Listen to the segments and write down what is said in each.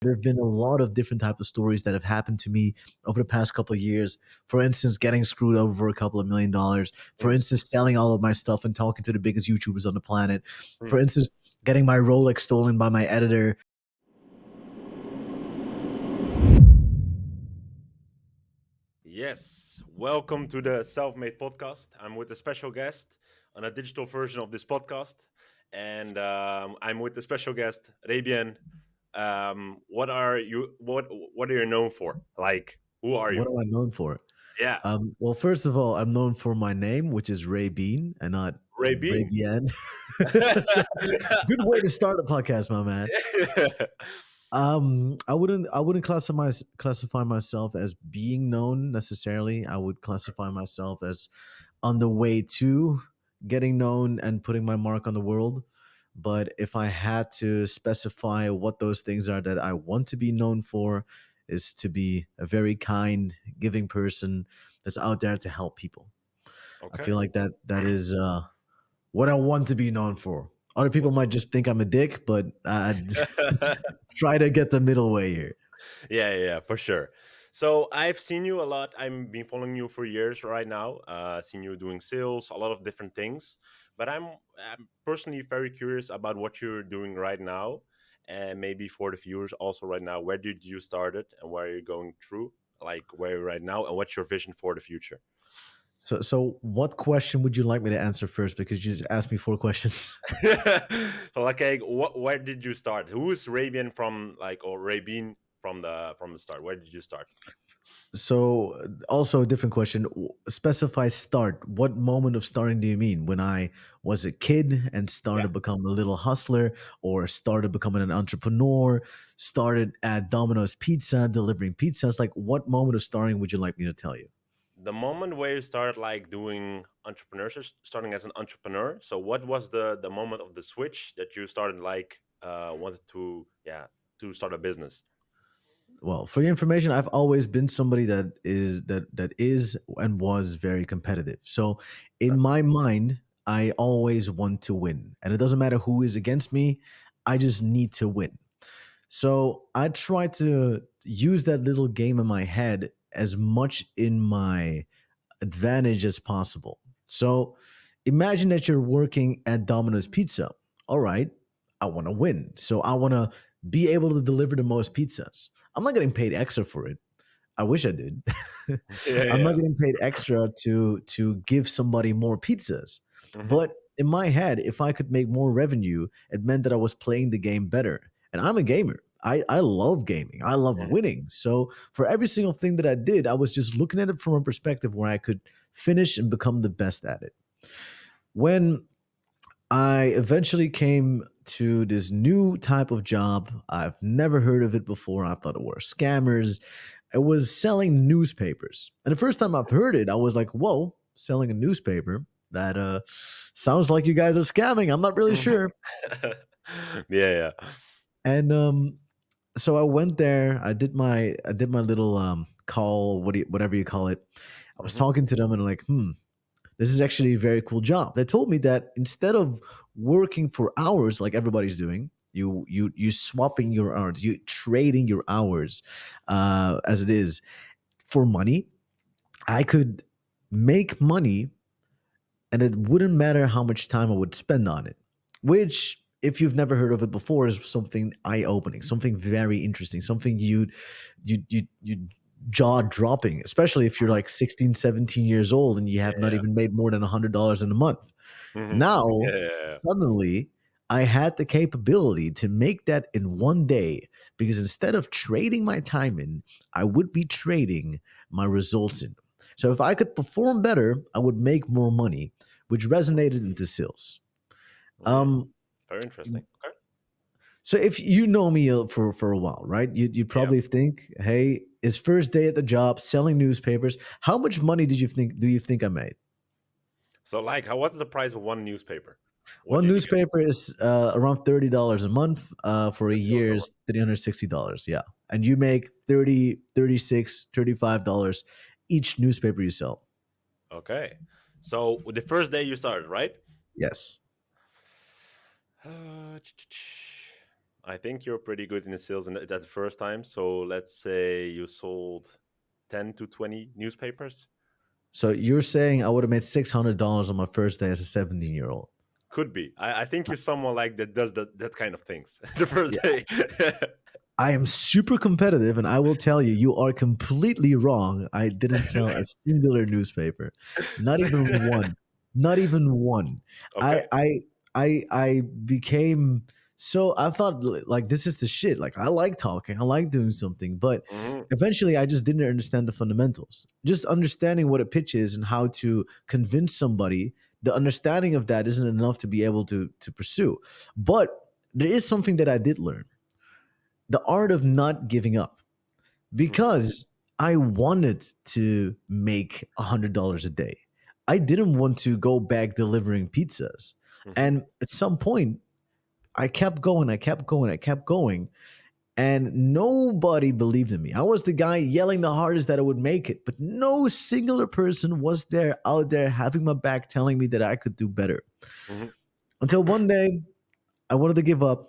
There have been a lot of different types of stories that have happened to me over the past couple of years. For instance, getting screwed over for a couple of $1 million. For Mm, instance, selling all of my stuff and talking to the biggest YouTubers on the planet. For mm. instance, getting my Rolex stolen by my editor. Yes, welcome to the Self-Made Podcast. I'm with a special guest on a digital version of this podcast, and I'm with the special guest Rébien. What are you? What are you known for? Like, who are What you? am I known for? Yeah, Well, first of all, I'm known for my name, which is Ray Bean and not Rébien. Rébien. So, good way to start a podcast, my man. I wouldn't classify myself as being known necessarily. I would classify myself as on the way to getting known and putting my mark on the world. But if I had to specify what those things are that I want to be known for, is to be a very kind, giving person that's out there to help people. I Okay. feel like that is what I want to be known for. Other people What- might just think I'm a dick, but I try to get the middle way here. yeah, for sure. So I've seen you a lot. I've been following you for years right now. Seen you doing sales, a lot of different things. But I'm personally very curious about what you're doing right now, and maybe for the viewers also right now. Where did you start it, and where are you going through? Like where you're right now, and what's your vision for the future? So what question would you like me to answer first? Because you just asked me four questions. So, okay, where did you start? Who is Rabian from, like, or Rabin from the start? Where did you start? So also a different question. Specify start. What moment of starting do you mean? When I was a kid and Yeah. started becoming a little hustler, or started becoming an entrepreneur, started at Domino's Pizza delivering pizzas? Like, what moment of starting would you like me to tell you? The moment where you started like doing entrepreneurship, starting as an entrepreneur. So what was the moment of the switch that you started like wanted to, yeah, to start a business? Well, for your information, I've always been somebody that is and was very competitive. So in Okay. my mind, I always want to win. And it doesn't matter who is against me, I just need to win. So I try to use that little game in my head as much in my advantage as possible. So imagine that you're working at Domino's Pizza. All right, I want to win. So I want to be able to deliver the most pizzas. I'm not getting paid extra for it. I wish I did. Yeah, I'm not yeah. getting paid extra to give somebody more pizzas. Hmm. But in my head, if I could make more revenue, it meant that I was playing the game better. And I'm a gamer. I love gaming. I love winning. So for every single thing that I did, I was just looking at it from a perspective where I could finish and become the best at it. When I eventually came to this new type of job, I've never heard of it before. I thought it were scammers. It was selling newspapers. And the first time I've heard it, I was like, whoa, selling a newspaper? That sounds like you guys are scamming. I'm not really sure. Yeah, And so I went there. I did my little call, whatever you call it. I was yeah. talking to them and like, this is actually a very cool job. They told me that instead of working for hours like everybody's doing, you swapping your hours, you trading your hours as it is for money. I could make money and it wouldn't matter how much time I would spend on it. Which, if you've never heard of it before, is something eye-opening, something very interesting, something you jaw dropping, especially if you're like 16, 17 years old and you have not Yeah. even made more than $100 in a month. Hmm. Now, Yeah. suddenly, I had the capability to make that in one day because instead of trading my time in, I would be trading my results in. So if I could perform better, I would make more money, which resonated into sales. Mm, Um, very interesting. Okay. so if you know me for a while, right? You Yeah. probably think, hey, his first day at the job, selling newspapers. How much money did you think? Do you think I made? So, like, what's the price of one newspaper? What One did you get? newspaper is around $30 a month. For a year $30 is $360. Yeah, and you make 30, 36, $35 each newspaper you sell. Okay. So the first day you started, right? Yes. I think you're pretty good in the sales in that first time. So let's say you sold 10 to 20 newspapers. So you're saying I would have made $600 on my first day as a 17-year-old? Could be. I think you're someone like that does that kind of things the first Yeah, day. I am super competitive, and I will tell you, you are completely wrong. I didn't sell a singular newspaper, not even one, not even one. I Okay. I I became so I thought like this is the shit. Like I like talking, I like doing something, but Hmm. eventually I just didn't understand the fundamentals. Just understanding what a pitch is and how to convince somebody. The understanding of that isn't enough to be able to pursue. But there is something that I did learn: the art of not giving up, Hmm. because I wanted to make $100 a day. I didn't want to go back delivering pizzas. Hmm. And at some point, I kept going, I kept going, I kept going, and nobody believed in me. I was the guy yelling the hardest that I would make it, but no singular person was there out there having my back telling me that I could do better. Hmm. Until one day, I wanted to give up,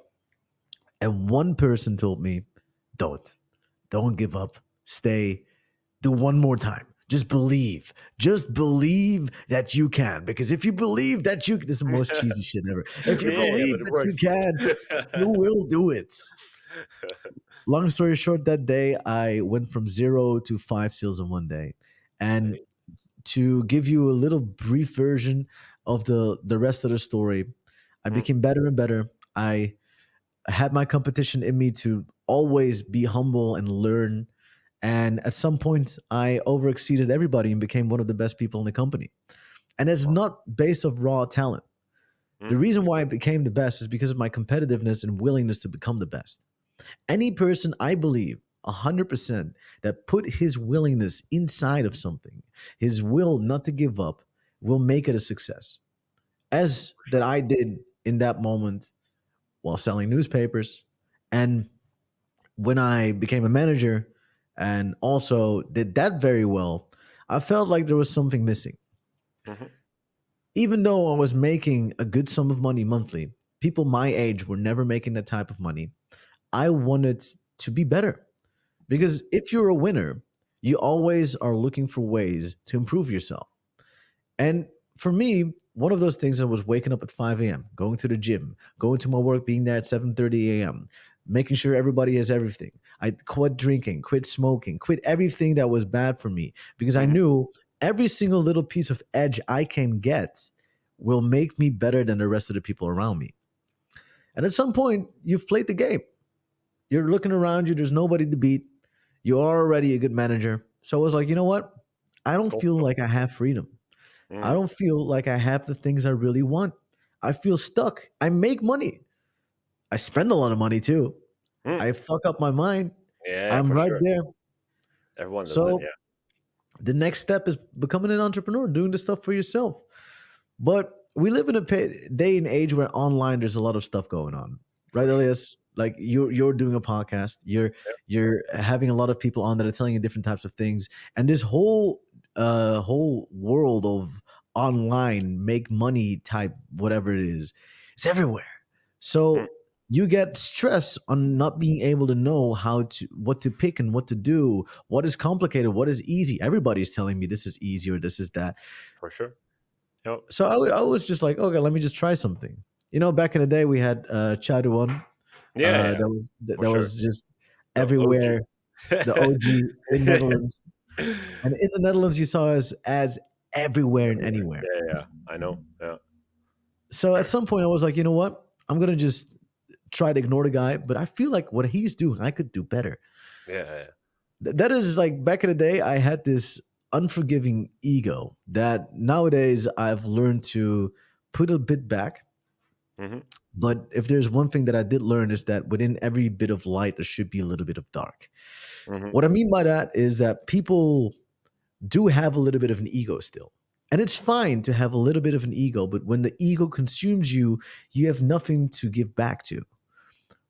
and one person told me, "Don't. Don't give up. Stay. Do one more time. Just believe. Just believe that you can. Because if you believe that you, this is the most cheesy shit ever. If you Yeah, but believe it that you works. can, you will do it." Long story short, that day I went from 0 to 5 sales in one day. And Hey. to give you a little brief version of the rest of the story, I Mm. became better and better. I had my competition in me to always be humble and learn. And at some point, I overexceeded everybody and became one of the best people in the company. And it's Wow. not based of raw talent. The Mm. reason why I became the best is because of my competitiveness and willingness to become the best. Any person, I believe, 100%, that put his willingness inside of something, his will not to give up, will make it a success. As For that sure. I did in that moment while selling newspapers. And when I became a manager and also did that very well, I felt like there was something missing. Hmm. Even though I was making a good sum of money monthly, people my age were never making that type of money. I wanted to be better, because if you're a winner, you always are looking for ways to improve yourself. And for me, one of those things that was waking up at 5 a.m., going to the gym, going to my work, being there at 7:30 a.m., making sure everybody has everything. I quit drinking, quit smoking, quit everything that was bad for me, because I Hmm. knew every single little piece of edge I can get will make me better than the rest of the people around me. And at some point, you've played the game. You're looking around you, there's nobody to beat. You're already a good manager. So I was like, you know what? I don't Go feel for it. like I have freedom. I Mm. don't feel like I have the things I really want. I feel stuck. I make money. I spend a lot of money too. Mm. I fuck up my mind. Yeah, I'm for right sure. there. Everyone does it. So Yeah. the next step is becoming an entrepreneur, doing the stuff for yourself. But we live in a day and age where online there's a lot of stuff going on, right, For sure. Elias? Like you're doing a podcast, you're having a lot of people on that are telling you different types of things, and this whole world of online make money type whatever it is, it's everywhere. Mm. So you get stress on not being able to know how to what to pick and what to do, what is complicated, what is easy. Everybody's telling me this is easy or this is that. For sure. Yep. So I was just like, okay, let me just try something. Back in the day, we had Chaduan. Yeah, yeah, for That sure. was just The OG. everywhere. The OG in Netherlands, and in the Netherlands, you saw us ads everywhere and Everywhere. anywhere. Yeah, yeah. I know. Yeah. So at some point, I was like, you know what? I'm gonna just try to ignore the guy, but I feel like what he's doing, I could do better. Yeah, yeah. That is like back in the day, I had this unforgiving ego that nowadays I've learned to put a bit back. Hmm. But if there's one thing that I did learn is that within every bit of light, there should be a little bit of dark. Hmm. What I mean by that is that people do have a little bit of an ego still. And it's fine to have a little bit of an ego, but when the ego consumes you, you have nothing to give back to.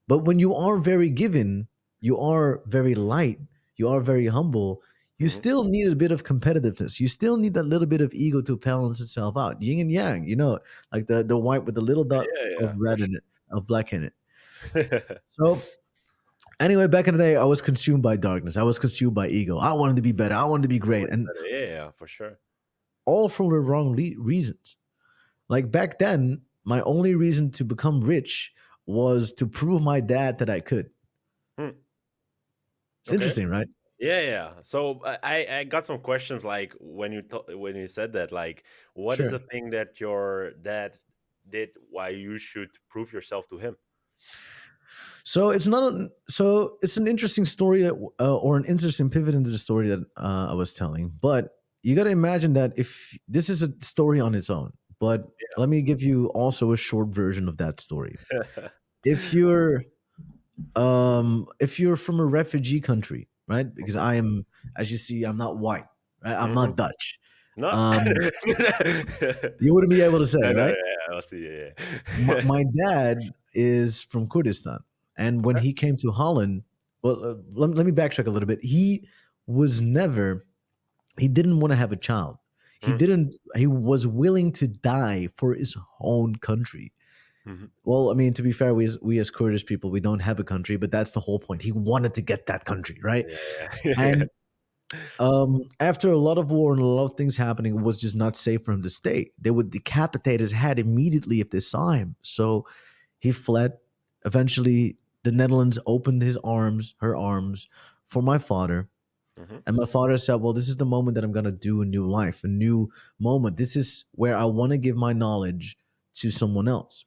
But when you are very given, you are very light, you are very humble, you Hmm. still need a bit of competitiveness. You still need that little bit of ego to balance itself out. Yin and yang, like the white with the little dot Yeah, of yeah, for red sure. in it, of black in it. So anyway, back in the day, I was consumed by darkness. I was consumed by ego. I wanted to be better. I wanted to be great, and Yeah, yeah, for sure. all for the wrong reasons. Like back then, my only reason to become rich was to prove my dad that I could. Hmm, It's okay. interesting, right? Yeah, yeah. So I got some questions like when you said that, like, what is Sure. the thing that your dad did why you should prove yourself to him? So it's not. So it's an interesting story, or an interesting pivot into the story that I was telling. But you got to imagine that if this is a story on its own, but let me give you also a short version of that story. If you're if you're from a refugee country, right? Because Mhm, I am, as you see, I'm not white, right? I'm mhm. not Dutch. Not Um, you wouldn't be able to say, I know, right? yeah, I'll see, yeah, yeah. My dad is from Kurdistan, and when Okay. he came to Holland, well, let me backtrack a little bit. He was never, he didn't want to have a child. He Mhm, didn't. He was willing to die for his own country. mhm. Well, I mean, to be fair, we as Kurdish people, we don't have a country, but that's the whole point. He wanted to get that country, right? Yeah, yeah. And after a lot of war and a lot of things happening, it was just not safe for him to stay. They would decapitate his head immediately if they saw him. So he fled. Eventually, the Netherlands opened his arms, her arms, for my father. Mhm, And my father said, well, this is the moment that I'm going to do a new life, a new moment. This is where I want to give my knowledge to someone else.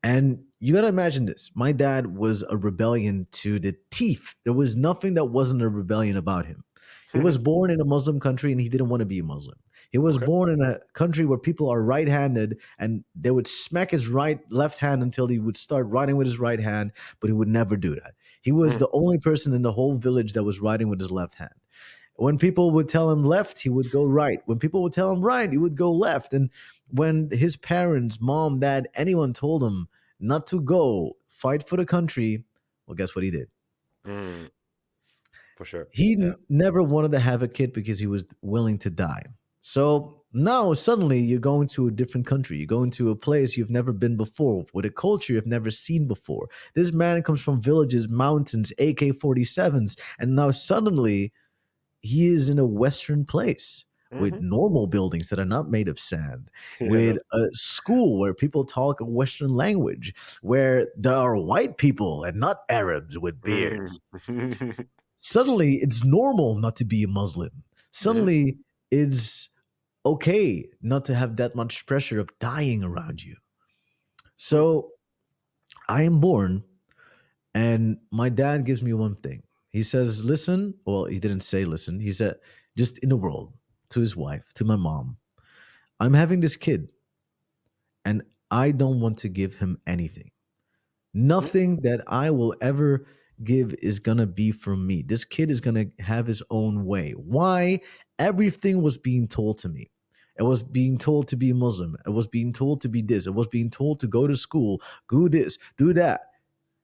And you got to imagine this. My dad was a rebellion to the teeth. There was nothing that wasn't a rebellion about him. He was mhm. born in a Muslim country and he didn't want to be a Muslim. He was Okay. born in a country where people are right handed and they would smack his left hand until he would start writing with his right hand, but he would never do that. He was Mhm, the only person in the whole village that was writing with his left hand. When people would tell him left, he would go right. When people would tell him right, he would go left. And when his parents, mom, dad, anyone told him not to go fight for the country, well, guess what he did? mm, for sure. He Yeah. never wanted to have a kid because he was willing to die. So now suddenly you're going to a different country. You're going to a place you've never been before, with a culture you've never seen before. This man comes from villages, mountains, AK 47s, and now suddenly he is in a Western place with Mhm. normal buildings that are not made of sand, Yeah, with no. a school where people talk a Western language, where there are white people and not Arabs with Mm. beards. Suddenly, it's normal not to be a Muslim. Mhm, Suddenly, it's okay not to have that much pressure of dying around you. mm, So I am born, and my dad gives me one thing. He says, listen. Well, he didn't say listen. He said, just in the world, to his wife, to my mom, I'm having this kid, and I don't want to give him anything. mm, Nothing that I will ever give is going to be from me. This kid is going to have his own way. Why? Everything was being told to me. It was being told to be Muslim. It was being told to be this. It was being told to go to school, do this, do that.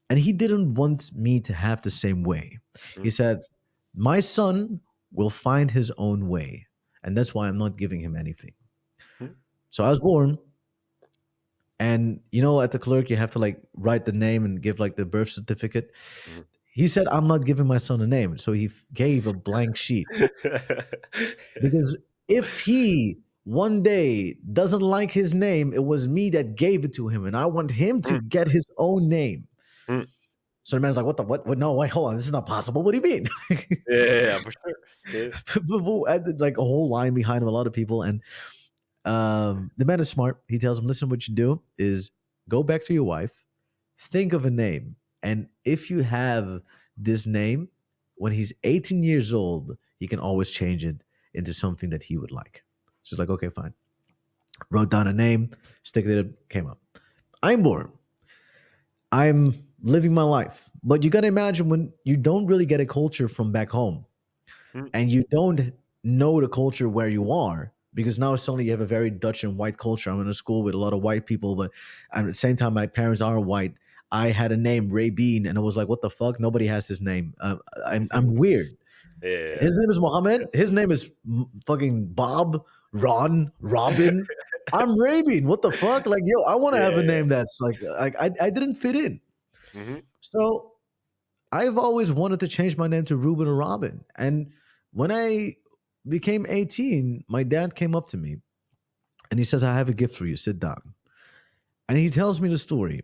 And he didn't want me to have the same way. He mm, said, my son will find his own way. And that's why I'm not giving him anything. mm, So I was born, and at the clerk, you have to like write the name and give like the birth certificate. mhm. He said, I'm not giving my son a name. So he gave a blank sheet because if he one day doesn't like his name, it was me that gave it to him. And I want him to Mm, get his own name. mm. So the man's like, what the, what? No, wait, hold on. This is not possible. What do you mean? Yeah, yeah, yeah, for sure. Yeah. I did like a whole line behind him, a lot of people. And the man is smart. He tells him, listen, what you do is go back to your wife, think of a name. And if you have this name, when he's 18 years old, he can always change it into something that he would like. So he's like, okay, fine. Wrote down a name, stick it, came up. I'm born. I'm living my life. But you got to imagine when you don't really get a culture from back home Mm, and you don't know the culture where you are, because now suddenly you have a very Dutch and white culture. I'm in a school with a lot of white people, but at the same time, my parents are white. I had a name, Rébien, and I was like, what the fuck? Nobody has this name. I'm weird. yeah, yeah, His name is Mohammed. His name is fucking Bob, Ron, Robin. I'm Rabin. What the fuck? Like, yo, I want to yeah, have a yeah, name that's like I didn't fit in. Mm-hmm. So I've always wanted to change my name to Ruben or Robin. And when I became 18, my dad came up to me and he says, I have a gift for you. Sit down. And he tells me the story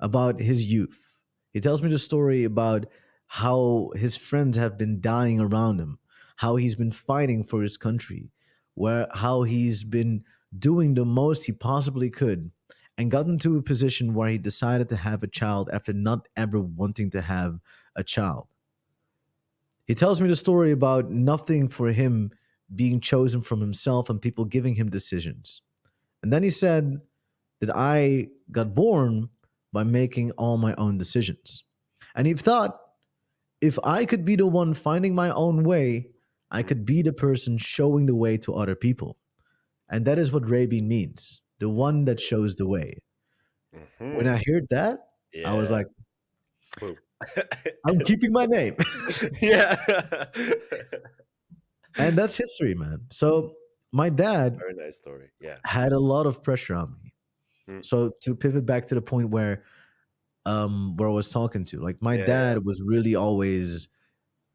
about his youth. He tells me the story about how his friends have been dying around him, how he's been fighting for his country, where how he's been doing the most he possibly could and got into a position where he decided to have a child after not ever wanting to have a child. He tells me the story about nothing for him being chosen from himself and people giving him decisions. And then he said that I got born by making all my own decisions. And he thought if I could be the one finding my own way, I could be the person showing the way to other people. And that is what Rébien means, the one that shows the way. When Mm-hmm. I heard that, I was Yeah. like, Boom. I'm keeping my name. Yeah. And that's history, man. So my dad Very nice story. Yeah. had a lot of pressure on me. Mm. So to pivot back to the point where I was talking to, like my Yeah. Yeah. dad was really always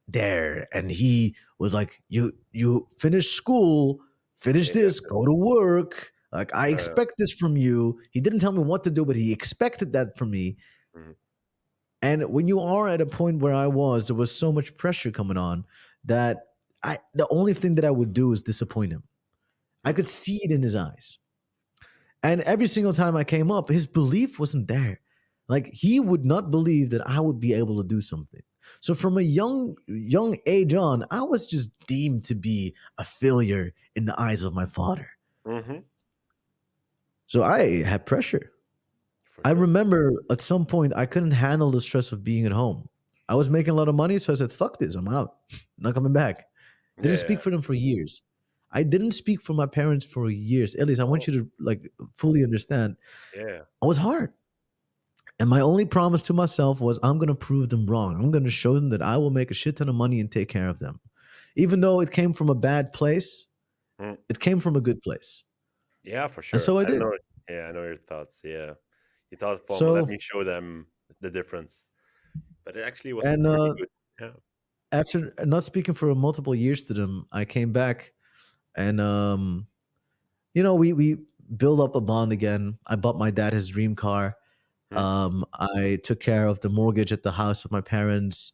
there and he was like, you finish school, finish Yeah. this, go to work. Like I Uh, expect this from you. He didn't tell me what to do, but he expected that from me. mhm. And when you are at a point where I was, there was so much pressure coming on that I the only thing that I would do is disappoint him. I Mm. could see it in his eyes. And every single time I came up, his belief wasn't there. Like he would not believe that I would be able to do something. So from a young age on, I was just deemed to be a failure in the eyes of my father. Mhm. So I had pressure. For I sure. remember at some point I couldn't handle the stress of being at home. I was making a lot of money, so I said, "Fuck this, I'm out. Not coming back." Didn't Yeah. speak for them for years. I didn't speak for my parents for years. At least I want Oh, you to like fully understand. yeah. I was hard. And my only promise to myself was I'm going to prove them wrong. I'm going to show them that I will make a shit ton of money and take care of them. Even though it came from a bad place, Mm. it came from a good place. Yeah, for And sure. so I I don't did. know. Yeah, I know your thoughts. Yeah. You thought from let So, me show them the difference. But it actually was and pretty good. Yeah. after not speaking for multiple years to them, I came back and, we built up a bond again. I bought my dad his dream car. Mm. I took care of the mortgage at the house of my parents.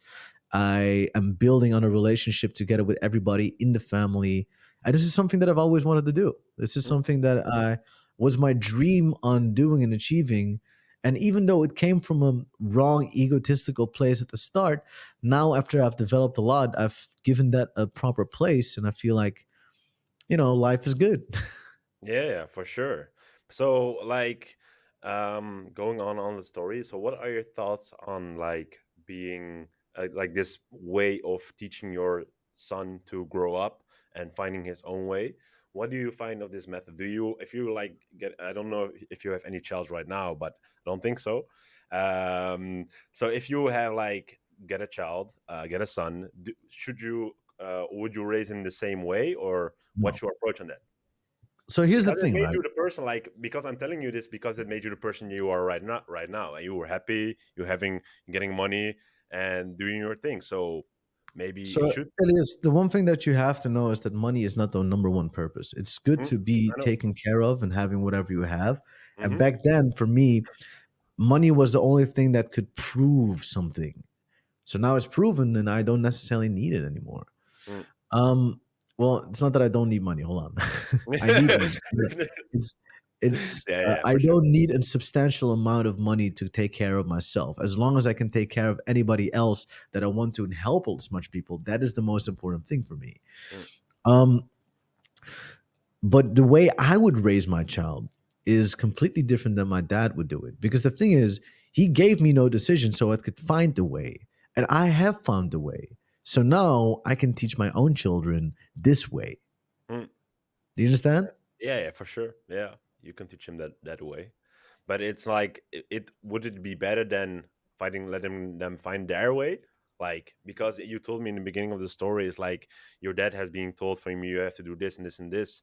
I am building on a relationship together with everybody in the family. And this is something that I've always wanted to do. This is Mm. something that I was my dream on doing and achieving. And even though it came from a wrong, egotistical place at the start, now after I've developed a lot, I've given that a proper place. And I feel like, life is good. Yeah, yeah, for sure. So, like, going on the story. So, what are your thoughts on like being like this way of teaching your son to grow up and finding his own way? What do you find of this method? Do you, if you like, get? I don't know if you have any child right now, but I don't think so. So, if you have like get a child, get a son, should you would you raise him the same way, or No. what's your approach on that? So here's the Because it thing, made right? you the person, like, because I'm telling you this because it made you the person you are right now, and you were happy, you having getting money and doing your thing. So maybe it So, should. Elias, the one thing that you have to know is that money is not the number one purpose. It's good Mm, to be I know. taken care of and having whatever you have. And Hmm. back then, for me, money was the only thing that could prove something. So now it's proven, and I don't necessarily need it anymore. Mm. Um, well, it's not that I don't need money. Hold on, I need money. But it's Yeah, yeah, I for sure. don't need a substantial amount of money to take care of myself. As long as I can take care of anybody else that I want to and help as much people, that is the most important thing for me. Mm. Um, but the way I would raise my child is completely different than my dad would do it. Because the thing is, he gave me no decision so I could find the way. And I have found the way. So now I can teach my own children this way. Mm. Do you understand? Yeah, yeah, for sure. Yeah, you can teach him that way. But it's like it would it be better than fighting letting them find their way? Like, because you told me in the beginning of the story, it's like your dad has been told from you have to do this and this and this.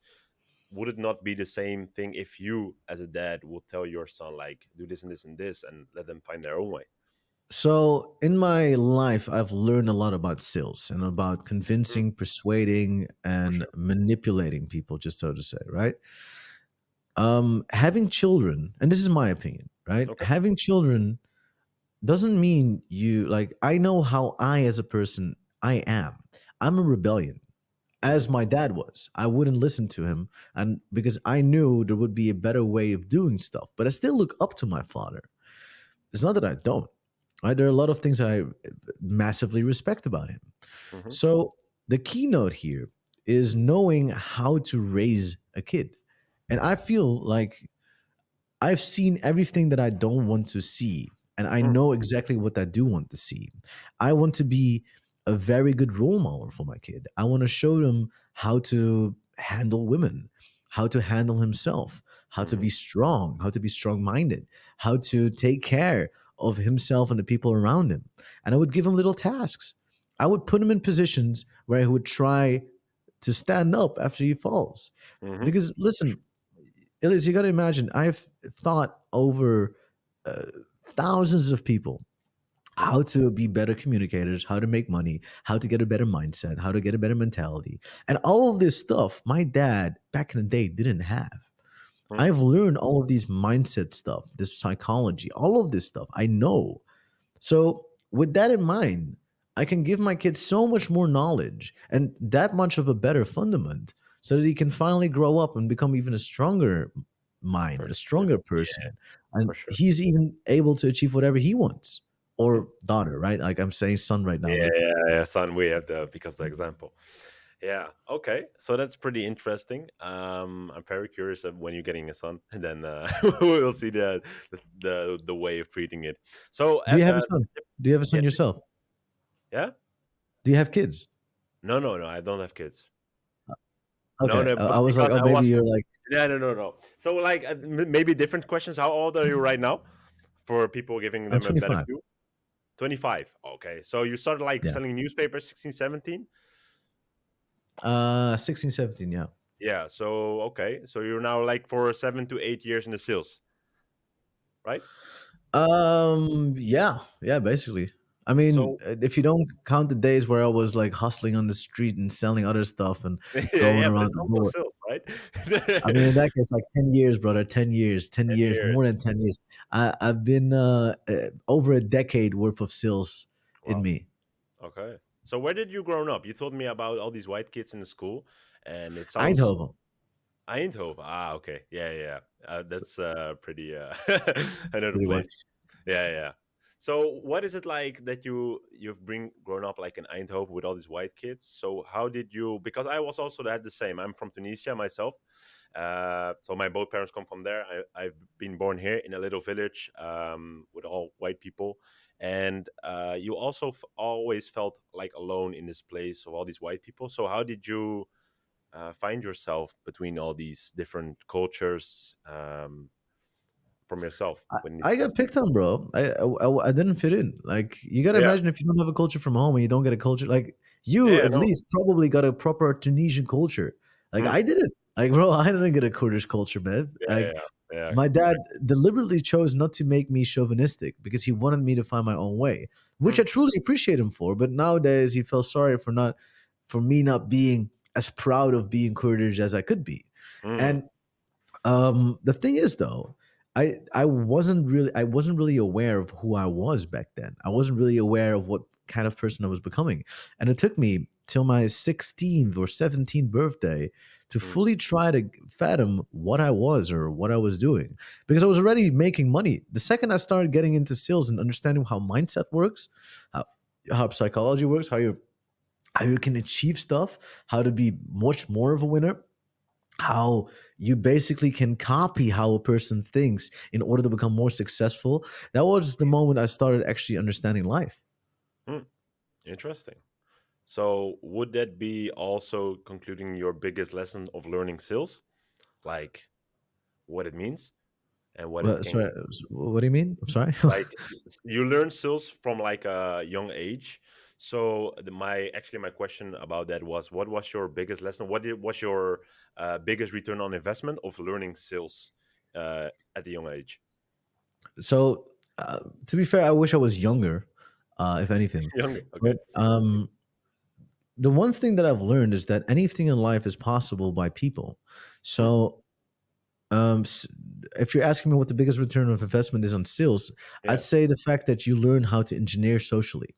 Would it not be the same thing if you as a dad would tell your son like do this and this and this and let them find their own way? So in my life, I've learned a lot about sales and about Mm, convincing, persuading, for and sure. manipulating people, just so to say, right? Having children, and this is my opinion, right? Okay. Having children doesn't mean you like. I know how I, as a person, I am. I'm a rebellion, Hmm. as my dad was. I wouldn't listen to him, and because I knew there would be a better way of doing stuff, but I still look up to my father. It's not that I don't. Right? There are a lot of things I massively respect about him. Hmm. So the keynote here is knowing how to raise a kid. And I feel like I've seen everything that I don't want to see, and I Mm, know exactly what I do want to see. I want to be a very good role model for my kid. I want to show them how to handle women, how to handle himself, how to hmm. be strong, how to be strong minded, how to take care of himself and the people around him. And I would give him little tasks. I would put him in positions where he would try to stand up after he falls. Hmm. Because listen, Elias, you got to imagine, I've thought over uh, thousands of people Hmm. how to be better communicators, how to make money, how to get a better mindset, how to get a better mentality. And all of this stuff, my dad back in the day didn't have. Hmm. I've learned all of these mindset stuff, this psychology, all of this stuff. I know. So, with that in mind, I can give my kids so much more knowledge and that much of a better fundament so that he can finally grow up and become even a stronger mind, a Person. Yeah. stronger Yeah, person. And for sure. he's even able to achieve whatever he wants. Hmm. Or daughter, right? Like I'm saying son right now, Yeah, but yeah, yeah, son, we have the because the example. Yeah, okay. So that's pretty interesting. I'm very curious of when you're getting a son, and then we'll see the way of treating it. So, do you have a son? Do you have a yeah, son yourself? yeah. Do you have kids? No, no, no. I don't have kids. No, Okay. no, I but was like, because oh, I maybe was. you're like Yeah, no, no, no. So, like, maybe different questions. How old are you right now? For people giving I'm them a better 25. view. 25. Okay. So you started like Yeah. selling newspapers 16, 17. 16, 17, yeah. Yeah. So, okay. So you're now like for 7 to 8 years in the sales, right? Yeah, yeah, basically. I mean, So, if you don't count the days where I was like hustling on the street and selling other stuff and yeah, going yeah, but around it's the also door. sales, right? I mean, in that case, like 10 years, brother, 10 years, 10 10 years, years. more than 10 years. I've been over a decade worth of sales in Wow. me. Okay. So where did you grow up? You told me about all these white kids in the school, and it sounds Eindhoven. Eindhoven. Ah, okay. Yeah, yeah. So, That's pretty another pretty place. white. Yeah, yeah. So what is it like that you've been grown up like in Eindhoven with all these white kids? So how did you? Because I was also had the same. I'm from Tunisia myself. So my both parents come from there. I've been born here in a little village with all white people, and you also always felt like alone in this place of all these white people. So how did you find yourself between all these different cultures from yourself I, when I it's got picked on, bro. I didn't fit in. Like you gotta yeah. imagine if you don't have a culture from home and you don't get a culture, like you Yeah, at no. least probably got a proper Tunisian culture. Like Mm, I didn't. Like bro, I didn't get a Kurdish culture, man. yeah, Like yeah, yeah. my dad deliberately chose not to make me chauvinistic because he wanted me to find my own way, which Mm, I truly appreciate him for. But nowadays he felt sorry for me not being as proud of being Kurdish as I could be. mm, And the thing is though, I wasn't really aware of who I was back then. I wasn't really aware of what kind of person I was becoming. And it took me till my 16th or 17th birthday to mm, fully try to fathom what I was or what I was doing. Because I was already making money. The second I started getting into sales and understanding how mindset works, how, how psychology works, how you can achieve stuff, how to be much more of a winner, how you basically can copy how a person thinks in order to become more successful. That was the moment I started actually understanding life. mm. Interesting. So would that be also concluding your biggest lesson of learning sales, like what it means and what it Well, can sorry, what do you mean? I'm sorry. like you learn sales from like a young age. So my question about that was what was your biggest lesson? Was your biggest return on investment of learning sales at a young age? So To be fair, I wish I was younger, if anything. Younger. But Okay. the one thing that I've learned is that anything in life is possible by people. Mm, So Um, s- if you're asking me what the biggest return of investment is on sales, I'd yeah. say the fact that you learn how to engineer socially.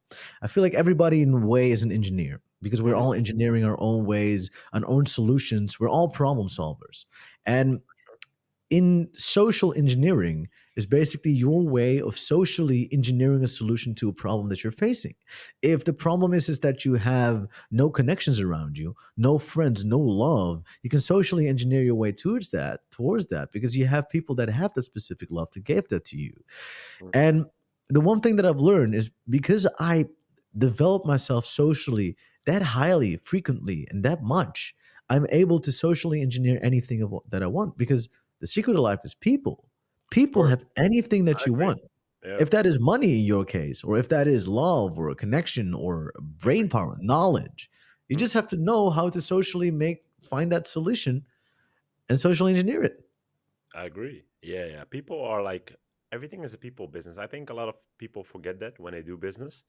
I feel like everybody in a way is an engineer because we're Hmm. all engineering our own ways, our own solutions. We're all problem solvers. And in social engineering is basically your way of socially engineering a solution to a problem that you're facing. If the problem is that you have no connections around you, no friends, no love, you can socially engineer your way towards that because you have people that have that specific love to give that to you. Mm, And the one thing that I've learned is because I develop myself socially that highly, frequently, and that much, I'm able to socially engineer anything that I want because the secret of life is people. of People course. have anything I that you agree. want. Yeah. If that is money in your case, or if that is love or a connection or brain Agree. power, knowledge, you Mm, just have to know how to socially find that solution and socially engineer it. I agree. Yeah, yeah. People are like everything is a people business. I think a lot of people forget that when they do business,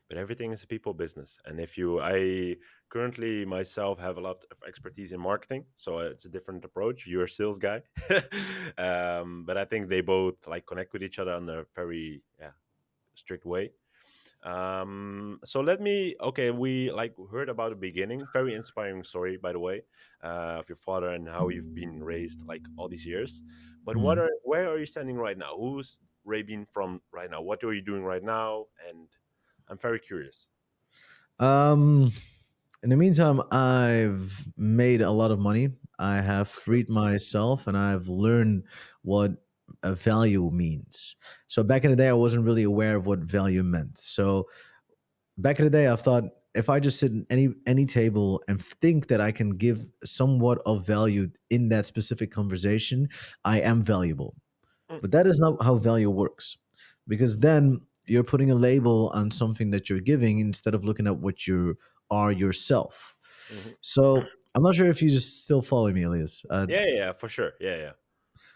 but everything is a people business. And if you, I currently myself have a lot of expertise in marketing, so it's a different approach. You're a sales guy, but I think they both like connect with each other in a very strict way. So let me, okay, we like heard about the beginning, very inspiring story, by the way, of your father and how you've been raised like all these years. But Mhm. where are you standing right now? Who's Rébien from right now? What are you doing right now? And I'm very curious. Um, In the meantime, I've made a lot of money. I have For sure. freed myself and I've learned what a value means. So back in the day, I wasn't really aware of what value meant. So back in the day, I thought if I just sit in any table and think that I can give somewhat of value in that specific conversation, I am valuable. Mm, But that is not how value works. Because then you're putting a label on something that you're giving instead of looking at what you are yourself. mhm. So I'm not sure if you just still follow me, Elias. Yeah, yeah, yeah, for sure. Yeah, yeah.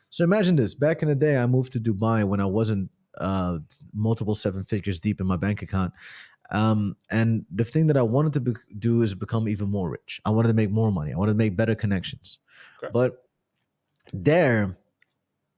So imagine this. Back in the day, I moved to Dubai when I wasn't multiple seven figures deep in my bank account. And the thing that I wanted to do is become even more rich. I wanted to make more money. I wanted to make better connections. Okay. But there,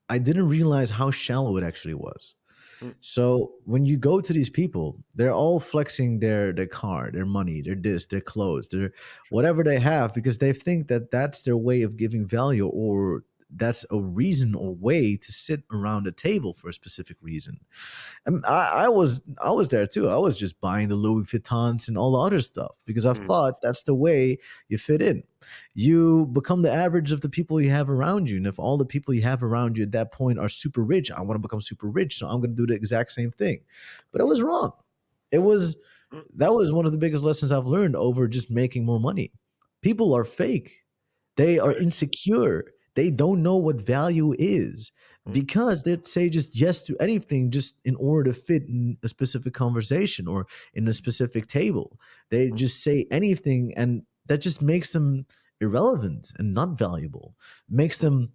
I didn't realize how shallow it actually was. Mm, So when you go to these people, they're all flexing their car, their money, their this, their clothes, their whatever they have because they think that that's their way of giving value or that's a reason or way to sit around a table for a specific reason. And I was there too. I was just buying the Louis Vuittons and all the other stuff because I mm, thought that's the way you fit in. You become the average of the people you have around you, and if all the people you have around you at that point are super rich, I want to become super rich, so I'm going to do the exact same thing. But I was wrong. It was mm. That was one of the biggest lessons I've learned over just making more money. People are fake. They are Right. insecure. They don't know what value is Mm, because they say just yes to anything just in order to fit in a specific conversation or in a specific table. They mm, just say anything, and that just makes them irrelevant and not valuable, makes mm. them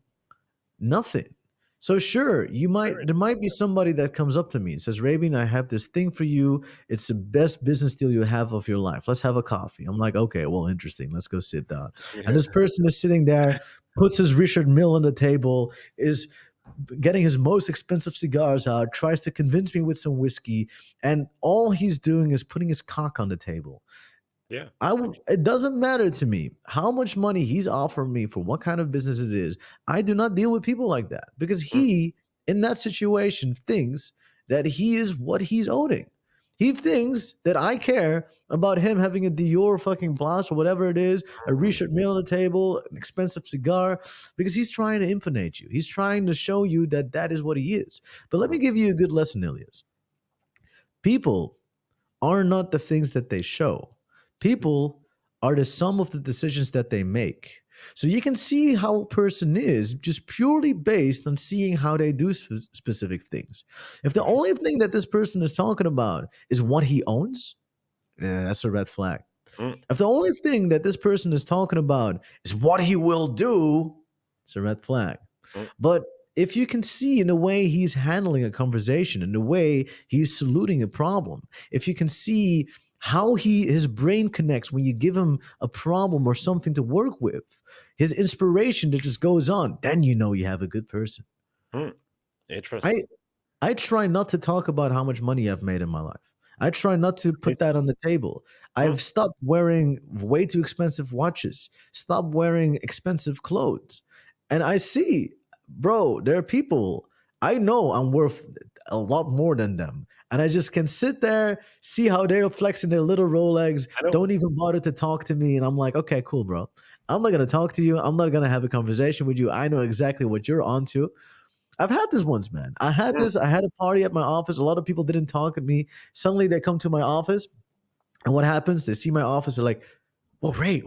nothing. So sure, you might Very there might be somebody that comes up to me and says, Rabin, I have this thing for you. It's the best business deal you have of your life. Let's have a coffee. I'm like, okay, well, interesting. Let's go sit down. And interesting. this person is sitting there, puts his Richard Mill on the table, is getting his most expensive cigars out, tries to convince me with some whiskey, and all he's doing is putting his cock on the table. Yeah. It doesn't matter to me how much money he's offering me for what kind of business it is. I do not deal with people like that because Mm, he, in that situation, thinks that he is what he's owning. He thinks that I care about him having a Dior fucking blouse or whatever it is, a mm, Richard Mille on the table, an expensive cigar, because he's trying to imponate you. He's trying to show you that that is what he is. But let mm, me give you a good lesson, Ilias. People are not the things that they show. mm. People are the sum of the decisions that they make. So you can see how a person is just purely based on seeing how they do specific things. If the For sure. only thing that this person is talking about is what he owns, yeah, that's a red flag. Mm, If the only thing that this person is talking about is what he will do, it's a red flag. mm. But if you can see in the way he's handling a conversation, in the way he's saluting a problem, if you can see how his brain connects when you give him a problem or something to work with, his inspiration that just goes on, then you know you have a good person. Hmm. I Interesting. I try not to talk about how much money I've made in my life. I try not to put Amazing. that on the table. Hmm. I've stopped wearing way too expensive watches, stopped wearing expensive clothes. And I see, bro, there are people I know I'm worth a lot more than them. And I just can sit there, see how they're flexing their little Rolex, I know. don't even bother to talk to me. And I'm like, okay, cool, bro. I'm not going to talk to you. I'm not going to have a conversation with you. I know exactly what you're onto. I've had this once, man. I had Hmm. this. I had a party at my office. A lot of people didn't talk at me. Suddenly they come to my office, and what happens? They see my office. They're like, "Well, Ray,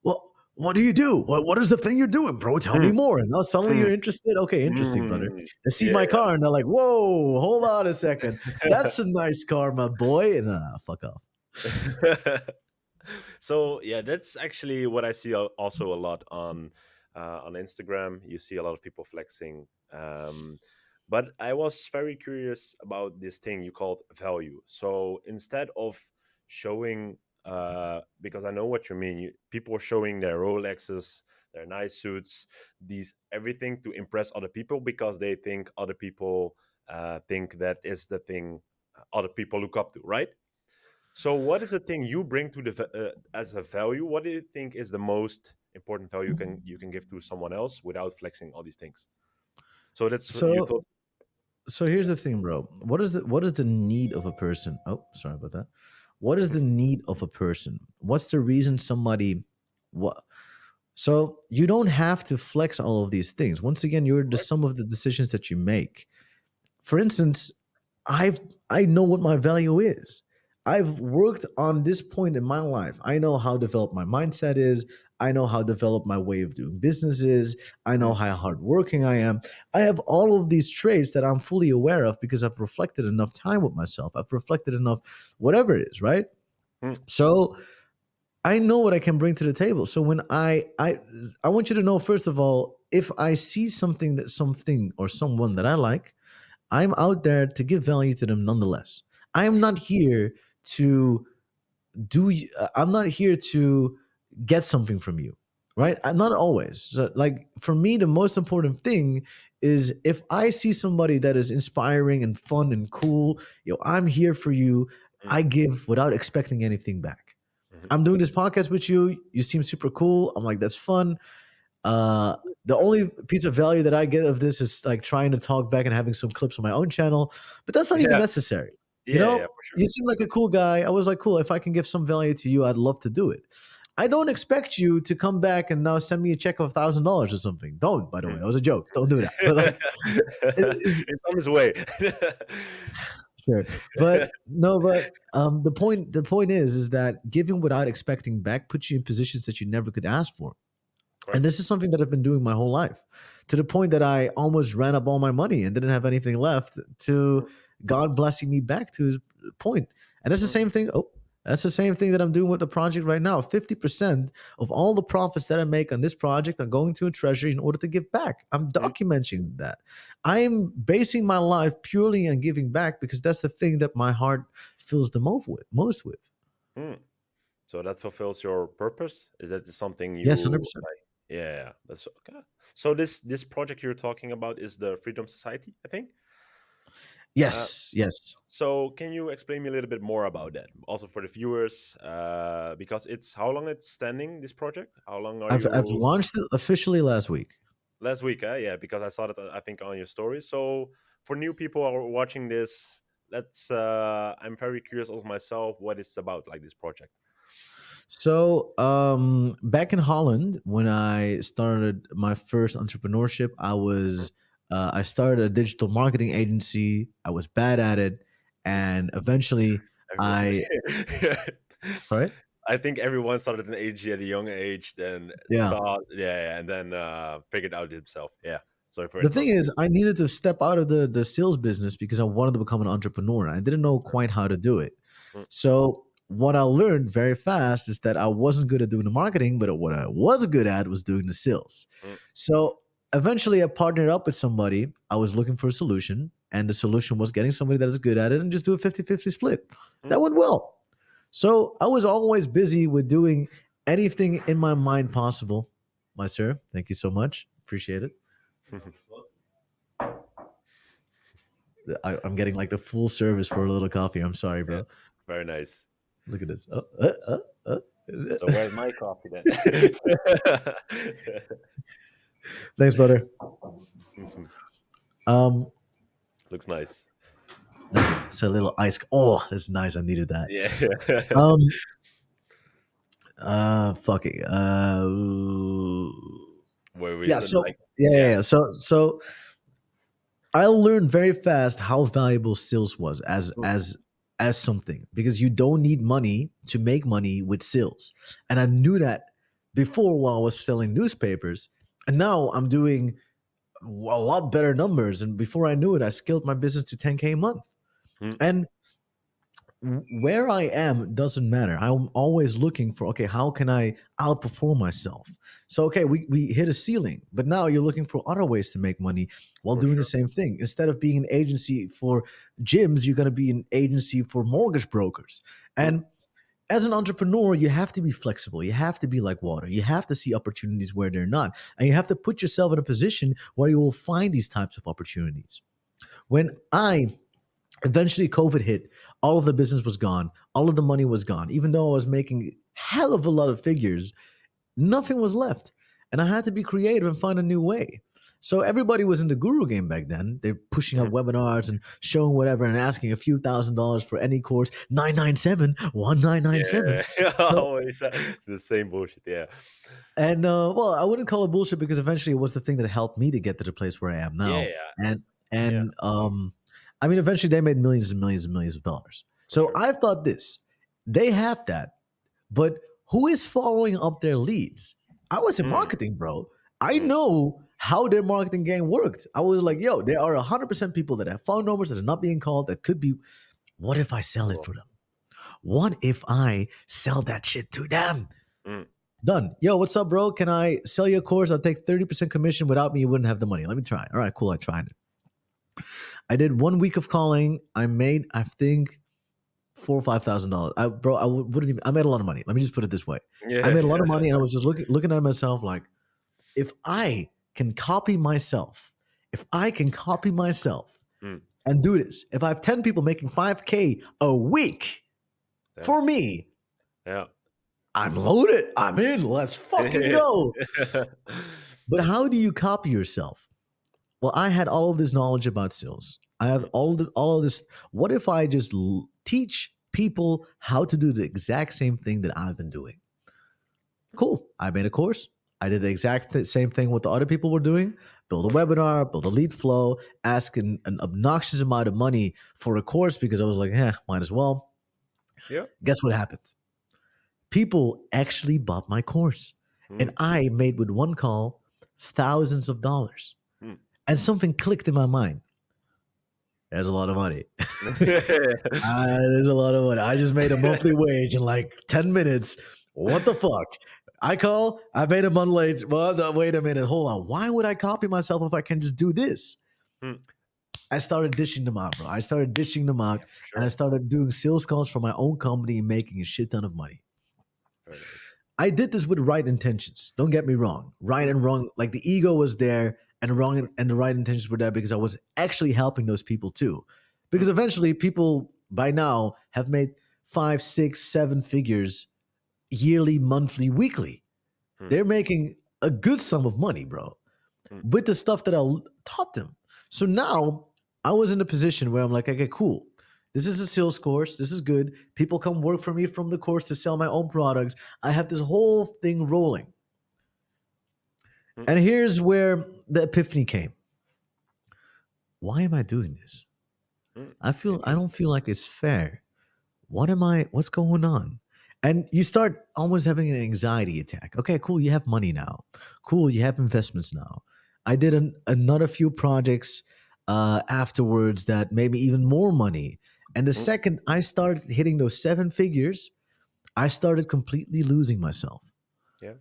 what, what do you do? What is the thing you're doing, bro? Tell me Hmm. more." And now suddenly Hmm. you're interested. Okay, interesting, brother. Hmm. They see Yeah. my car, and they're like, "Whoa, hold on a second. That's a nice car, my boy." And fuck off. So yeah, that's actually what I see also a lot on Instagram. You see a lot of people flexing. But I was very curious about this thing you called value. So instead of showing, because I know what you mean, people are showing their Rolexes, their nice suits, these everything to impress other people because they think other people think that is the thing other people look up to, right? So, what is the thing you bring to as a value? What do you think is the most important value you can give to someone else without flexing all these things? So that's what you So, told. so here's the thing, bro. What is the need of a person? Oh, sorry about that. What is the need of a person? What's the reason somebody what So you don't have to flex all of these things. Once again, you're the Right? sum of the decisions that you make. For instance, I've I know what my value is. I've worked on this point in my life. I know how developed my mindset is. I know how developed my way of doing business is. I know Mm, how hardworking I am. I have all of these traits that I'm fully aware of because I've reflected enough time with myself. I've reflected enough, whatever it is, right? mm, So I know what I can bring to the table. So when I want you to know first of all, if I see something or someone that I like, I'm out there to give value to them nonetheless. I'm not here to I'm not here to get something from you, mm, right? I'm not always. So, like for me the most important thing is if I see somebody that is inspiring and fun and cool, I'm here for you. mm, I give without expecting anything back. mhm. I'm doing this podcast with you. You seem super cool. I'm like, that's fun. Uh, the only piece of value that I get of this is like trying to talk back and having some clips on my own channel, but that's not even Yeah, necessary. yeah, yeah, for sure. You seem like a cool guy. I was like, cool. If I can give some value to you, I'd love to do it. I don't expect you to come back and now send me a check of $1,000 or something. Don't, by the way, Mm. that was a joke. Don't do that. But it's It's on its way. sure. But no, but the point is that giving without expecting back puts you in positions that you never could ask for. Right. And this is something that I've been doing my whole life to the point that I almost ran up all my money and didn't have anything left to Mm, God blessing me back to his point. And that's the mm, same thing. Oh, that's the same thing that I'm doing with the project right now. 50% of all the profits that I make on this project are going to a treasury in order to give back. I'm mm, documenting that. I am basing my life purely on giving back because that's the thing that my heart fills the most with. mm. So that fulfills your purpose. Is that something Yes, you 100%. like? Yeah, that's okay. So this project you're talking about is the Freedom Society, I think. Uh, Yes, yes. So, can you explain me a little bit more about that? Also for the viewers, because it's how long it's standing, this project? How long are I've you launched it officially last week. last week? Yeah, because I saw that I think on your story. So, for new people who are watching this, let's. I'm very curious of myself what it's about, like this project. So, back in Holland, when I started my first entrepreneurship, Mm, I started a digital marketing agency. I was bad at it, mm. and eventually, Everyone. I sorry, I think everyone started an AG at a young age, then yeah. saw, yeah, and then figured out himself. Yeah. Sorry for The thing interrupting. is, I needed to step out of the sales business because I wanted to become an entrepreneur. I didn't know quite how to do it. Mm, So what I learned very fast is that I wasn't good at doing the marketing, but what I was good at was doing the sales. mm, So Eventually, I partnered up with somebody. I was looking for a solution, and the solution was getting somebody that is good at it and just do a 50-50 split. Mm. That went well. So I was always busy with doing anything in my mind possible. My sir, thank you so much. Appreciate it. I'm getting like the full service for a little coffee. I'm sorry, Yeah, bro. very nice. Look at this. So where's my coffee then? Thanks, brother. Um, Looks nice. it's a little ice. Oh, that's nice. I needed that. Yeah. Um, fuck it. Where we Yeah. said So like, yeah, yeah, yeah. yeah. So I learned very fast how valuable sales was Mm. as something because you don't need money to make money with sales, and I knew that before while I was selling newspapers, and now I'm doing a lot better numbers. And before I knew it, I scaled my business to 10K a month. Mm. And where I am doesn't matter. I'm always looking for, okay, how can I outperform myself? So, okay, we hit a ceiling, but now you're looking for other ways to make money while For doing the sure. same thing. Instead of being an agency for gyms, you're going to be an agency for mortgage brokers. Mm. And as an entrepreneur, you have to be flexible. You have to be like water. You have to see opportunities where they're not. And you have to put yourself in a position where you will find these types of opportunities. When I eventually COVID hit, all of the business was gone, all of the money was gone. Even though I was making hell of a lot of figures, nothing was left. And I had to be creative and find a new way. So everybody was in the guru game back then. They're pushing out Mm. webinars and showing whatever and asking a few $1,000s for any course, 997, 1997. Yeah. So Always the same bullshit. Yeah. and well, I wouldn't call it bullshit because eventually it was the thing that helped me to get to the place where I am now. Yeah. And Yeah. and I mean, eventually they made millions and millions and millions of dollars. For So sure. I've thought this: they have that, but who is following up their leads? I was in Mm. marketing, bro. I Mm. know how their marketing game worked. I was like, yo, there are 100% people that have phone numbers that are not being called. That could be. What if I sell it Cool. for them? What if I sell that shit to them? Mm. Done. Yo, what's up, bro? Can I sell you a course? I'll take 30% commission. Without me, you wouldn't have the money. Let me try. All right, cool. I tried it. I did 1 week of calling. I made, I think, $4,000 or $5,000. Bro, wouldn't even. I made a lot of money. Let me just put it this way. I Yeah. made a lot of money, and I was just looking at myself like, if I can copy myself, if I can copy myself Mm. and do this, if I have 10 people making 5K a week Yeah. for me, Yeah. I'm loaded. I'm in. Let's fucking go. But how do you copy yourself? Well, I had all of this knowledge about sales. I have Mm. all of this. What if I just teach people how to do the exact same thing that I've been doing? Cool. I made a course. I did the exact same thing what the other people were doing. Build a webinar, build a lead flow, ask an obnoxious amount of money for a course because I was like, might as well. Yeah. Guess what happened? People actually bought my course. And Mm. I made with one call thousands of dollars. Mm. And something clicked in my mind. There's a lot of money. There's a lot of money. I just made a monthly wage in like 10 minutes. What the fuck? I call, I made a month late. Well, wait a minute. Hold on. Why would I copy myself if I can just do this? Mm. I started dishing them out, bro. I started dishing them out Yeah, for and I sure. started doing sales calls for my own company and making a shit ton of money. Very nice. I did this with right intentions. Don't get me wrong. Right Mm. and wrong, like the ego was there, and the right intentions were there because I was actually helping those people too. Because Mm. eventually, people by now have made 5, 6, 7 figures yearly, monthly, weekly. Mm. They're making a good sum of money, bro, Mm. with the stuff that I taught them. So now I was in a position where I'm like, okay, cool. This is a sales course. This is good. People come work for me from the course to sell my own products. I have this whole thing rolling. Mm. And here's where the epiphany came. Why am I doing this? Mm. I don't feel like it's fair. What's going on? And you start almost having an anxiety attack. Okay, cool, you have money now. Cool, you have investments now. I did another few projects afterwards that made me even more money. And the Mm. second I started hitting those 7 figures, I started completely losing myself. Yeah.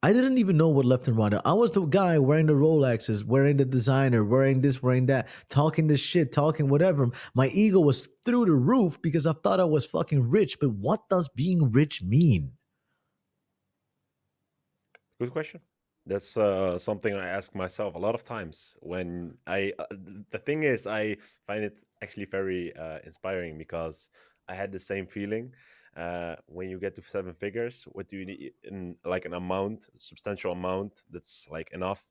I didn't even know what left and right. I was the guy wearing the Rolexes, wearing the designer, wearing this, wearing that, talking this shit, talking whatever. My ego was through the roof because I thought I was fucking rich. But what does being rich mean? Good question. That's something I ask myself a lot of times. When the thing is, I find it actually very inspiring because I had the same feeling. When you get to seven figures, what do you need in like an amount, substantial amount that's like enough?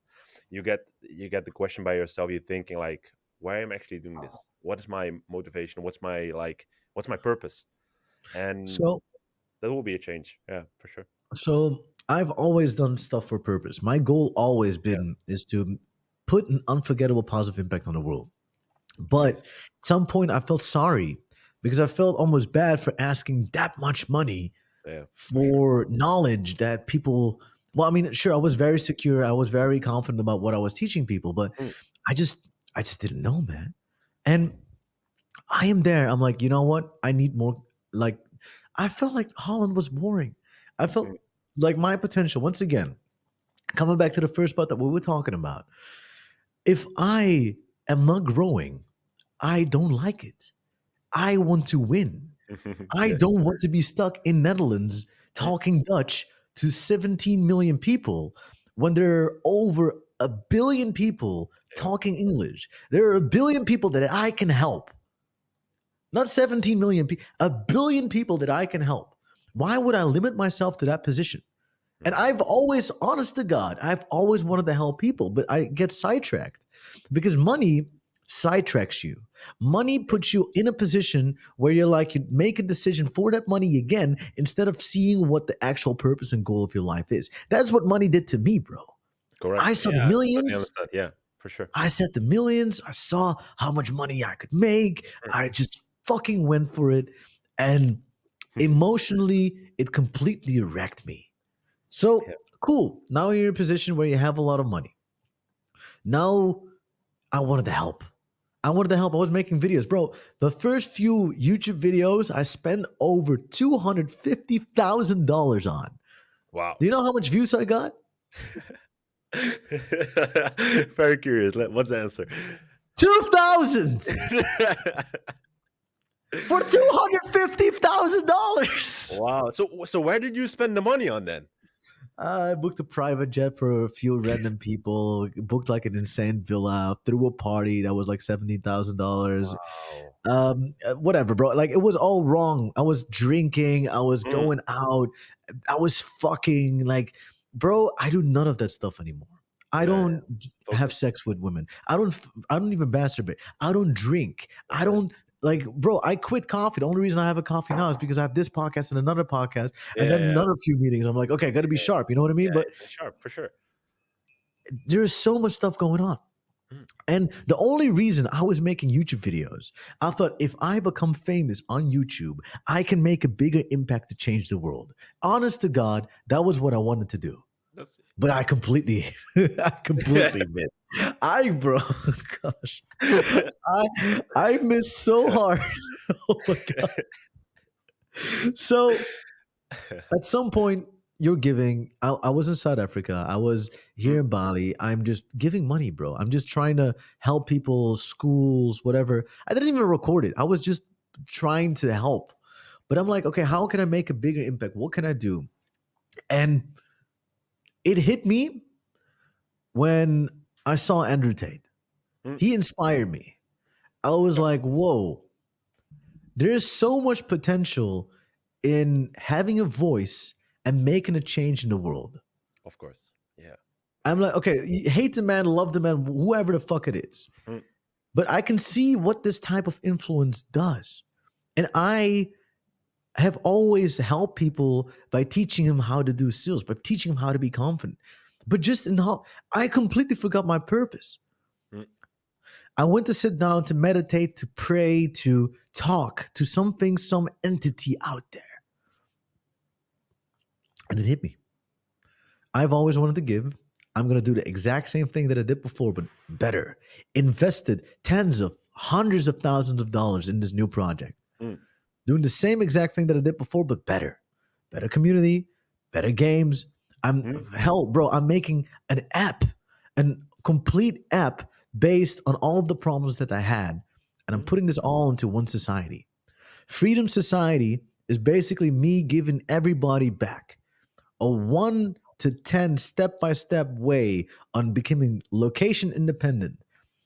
You get the question by yourself. You're thinking like, why am I actually doing this? What is my motivation? What's my purpose? And So, that will be a change. Yeah, for sure. so I've always done stuff for purpose. My goal always Yeah, been is to put an unforgettable positive impact on the world. But amazing. at some point, I felt sorry because I felt almost bad for asking that much money Yeah, for sure. for knowledge that people. Well, I mean, sure, I was very secure. I was very confident about what I was teaching people, but Mm, I just, I just didn't know, man. And I am there. I'm like, you know what? I need more. Like, I felt like Holland was boring. I felt mm, like my potential. Once again, coming back to the first part that we were talking about. If I am not growing, I don't like it. I want to win. I yeah. don't want to be stuck in Netherlands Mm, talking Dutch to 17 million people when there are over a billion people yeah. talking English. There are a billion people that I can help. Not 17 million people, a billion people that I can help. Why would I limit myself to that position? And Mm, I've always, honest to God, I've always wanted to help people, but I get sidetracked because money sidetracks you. Money mm, puts you in a position where you're like, you make a decision for that money again instead of seeing what the actual purpose and goal of your life is. That's what money did to me, bro. I correct. saw the Yeah, totally millions. understand. Yeah, for sure. I said the millions. I saw how much money I could make. I just fucking went for it. And Mm. emotionally, it completely wrecked me. Yeah. So cool. Now you're in a position where you have a lot of money. Now I wanted to help. I wanted to help. I was making videos, bro. The first few YouTube videos I spent over $250,000 on. Wow. Do you know how much views I got? Very curious. What's the answer? 2,000 for $250,000. Wow. So where did you spend the money on then? I booked a private jet for a few random people. Booked like an insane villa. Threw a party that was like $17,000. Wow. Whatever, bro. Like it was all wrong. I was drinking. I was Mm, going out. I was fucking like, bro. I do none of that stuff anymore. I yeah, yeah, don't have totally. sex with women. I don't. I don't even masturbate. I don't drink. I Uh-huh. don't like, bro. I quit coffee. The only reason I have a coffee now is because I have this podcast and another podcast, and Yeah, then yeah, another few meetings. I'm like, okay, I got to be yeah, sharp. You know what I mean? yeah. But Stay sharp for sure. there's so much stuff going on. Mm, And the only reason I was making YouTube videos, I thought if I become famous on YouTube, I can make a bigger impact to change the world. Honest to God, that was what I wanted to do. that's But I completely, I completely missed. Bro, gosh, I missed so hard. Oh my God. So at some point you're giving, I was in South Africa, I was Mm, here in Bali, I'm just giving money, bro. I'm just trying to help people, schools, whatever. I didn't even record it. I was just trying to help. But I'm like, okay, how can I make a bigger impact? What can I do? And it hit me when I saw Andrew Tate. mm, He inspired me. I was yeah, like, whoa, there's so much potential in having a voice and making a change in the world. of course. Yeah. I'm like, okay, hate the man, love the man, whoever the fuck it is. Mm, But I can see what this type of influence does. And I have always helped people by teaching them how to do sales, by teaching them how to be confident. But just in how I completely forgot my purpose. mm. I went to sit down to meditate, to pray, to talk to something, some entity out there. And it hit me. I've always wanted to give. I'm going to do the exact same thing that I did before, but better. Invested tens of hundreds of thousands of dollars in this new project. Mm. Doing the same exact thing that I did before, but better. Better community, better games. I'm Mm, hell, bro. I'm making an app, an complete app based on all of the problems that I had, and I'm mm, putting this all into one society. Freedom Society is basically me giving everybody back a 1 to 10 step by step way on becoming location independent,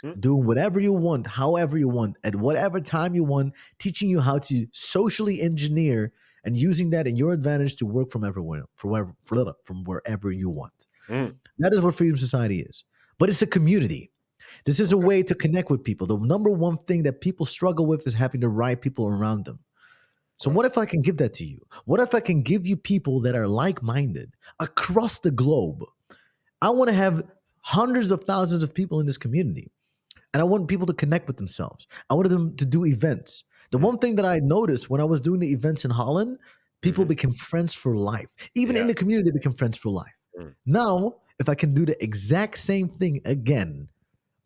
mm, doing whatever you want, however you want, at whatever time you want, teaching you how to socially engineer and using that in your advantage to work from everywhere, from wherever you want. mm. That is what Freedom Society is. But it's a community. This is a Okay. way to connect with people. The number one thing that people struggle with is having the right people around them. So, Okay. what if I can give that to you? What if I can give you people that are like minded across the globe? I want to have hundreds of thousands of people in this community, and I want people to connect with themselves. I wanted them to do events. The Mm, one thing that I noticed when I was doing the events in Holland, people mhm. became friends for life. Even in Yeah. the community, they become friends for life. Mm, Now, if I can do the exact same thing again,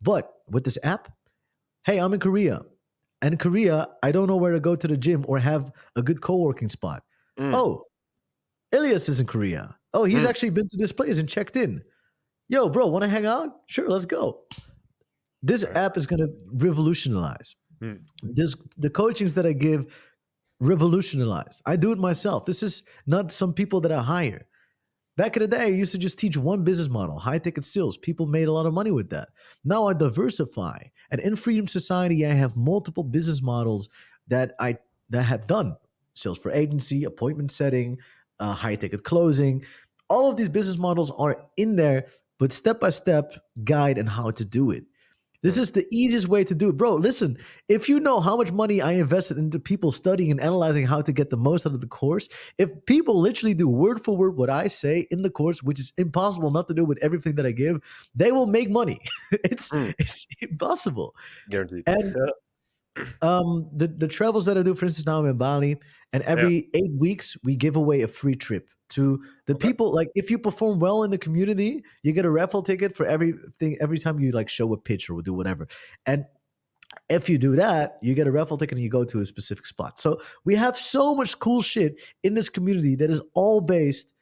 but with this app, hey, I'm in Korea. And in Korea, I don't know where to go to the gym or have a good co working spot. mm, Oh, Ilias is in Korea. Oh, he's mm. actually been to this place and checked in. Yo, bro, want to hang out? Sure, let's go. This Right. app is going to revolutionize. Mm, The coachings that I give revolutionized. I do it myself. This is not some people that I hire. Back in the day, I used to just teach one business model, high ticket sales. People made a lot of money with that. Now I diversify. And in Freedom Society, I have multiple business models that I that have done. Sales for agency, appointment setting, high ticket closing. All of these business models are in there, but step by step guide and how to do it. This mm. is the easiest way to do it. Bro, listen, if you know how much money I invested into people studying and analyzing how to get the most out of the course, if people literally do word for word what I say in the course, which is impossible not to do with everything that I give, they will make money. it's Mm. it's impossible. Guaranteed. And the travels that I do, for instance, now I'm in Bali, and Yeah. every 8 weeks we give away a free trip to the Okay. people. Like if you perform well in the community, you get a raffle ticket for everything every time you like show a pitch or do whatever. And if you do that, you get a raffle ticket and you go to a specific spot. So we have so much cool shit in this community that is all based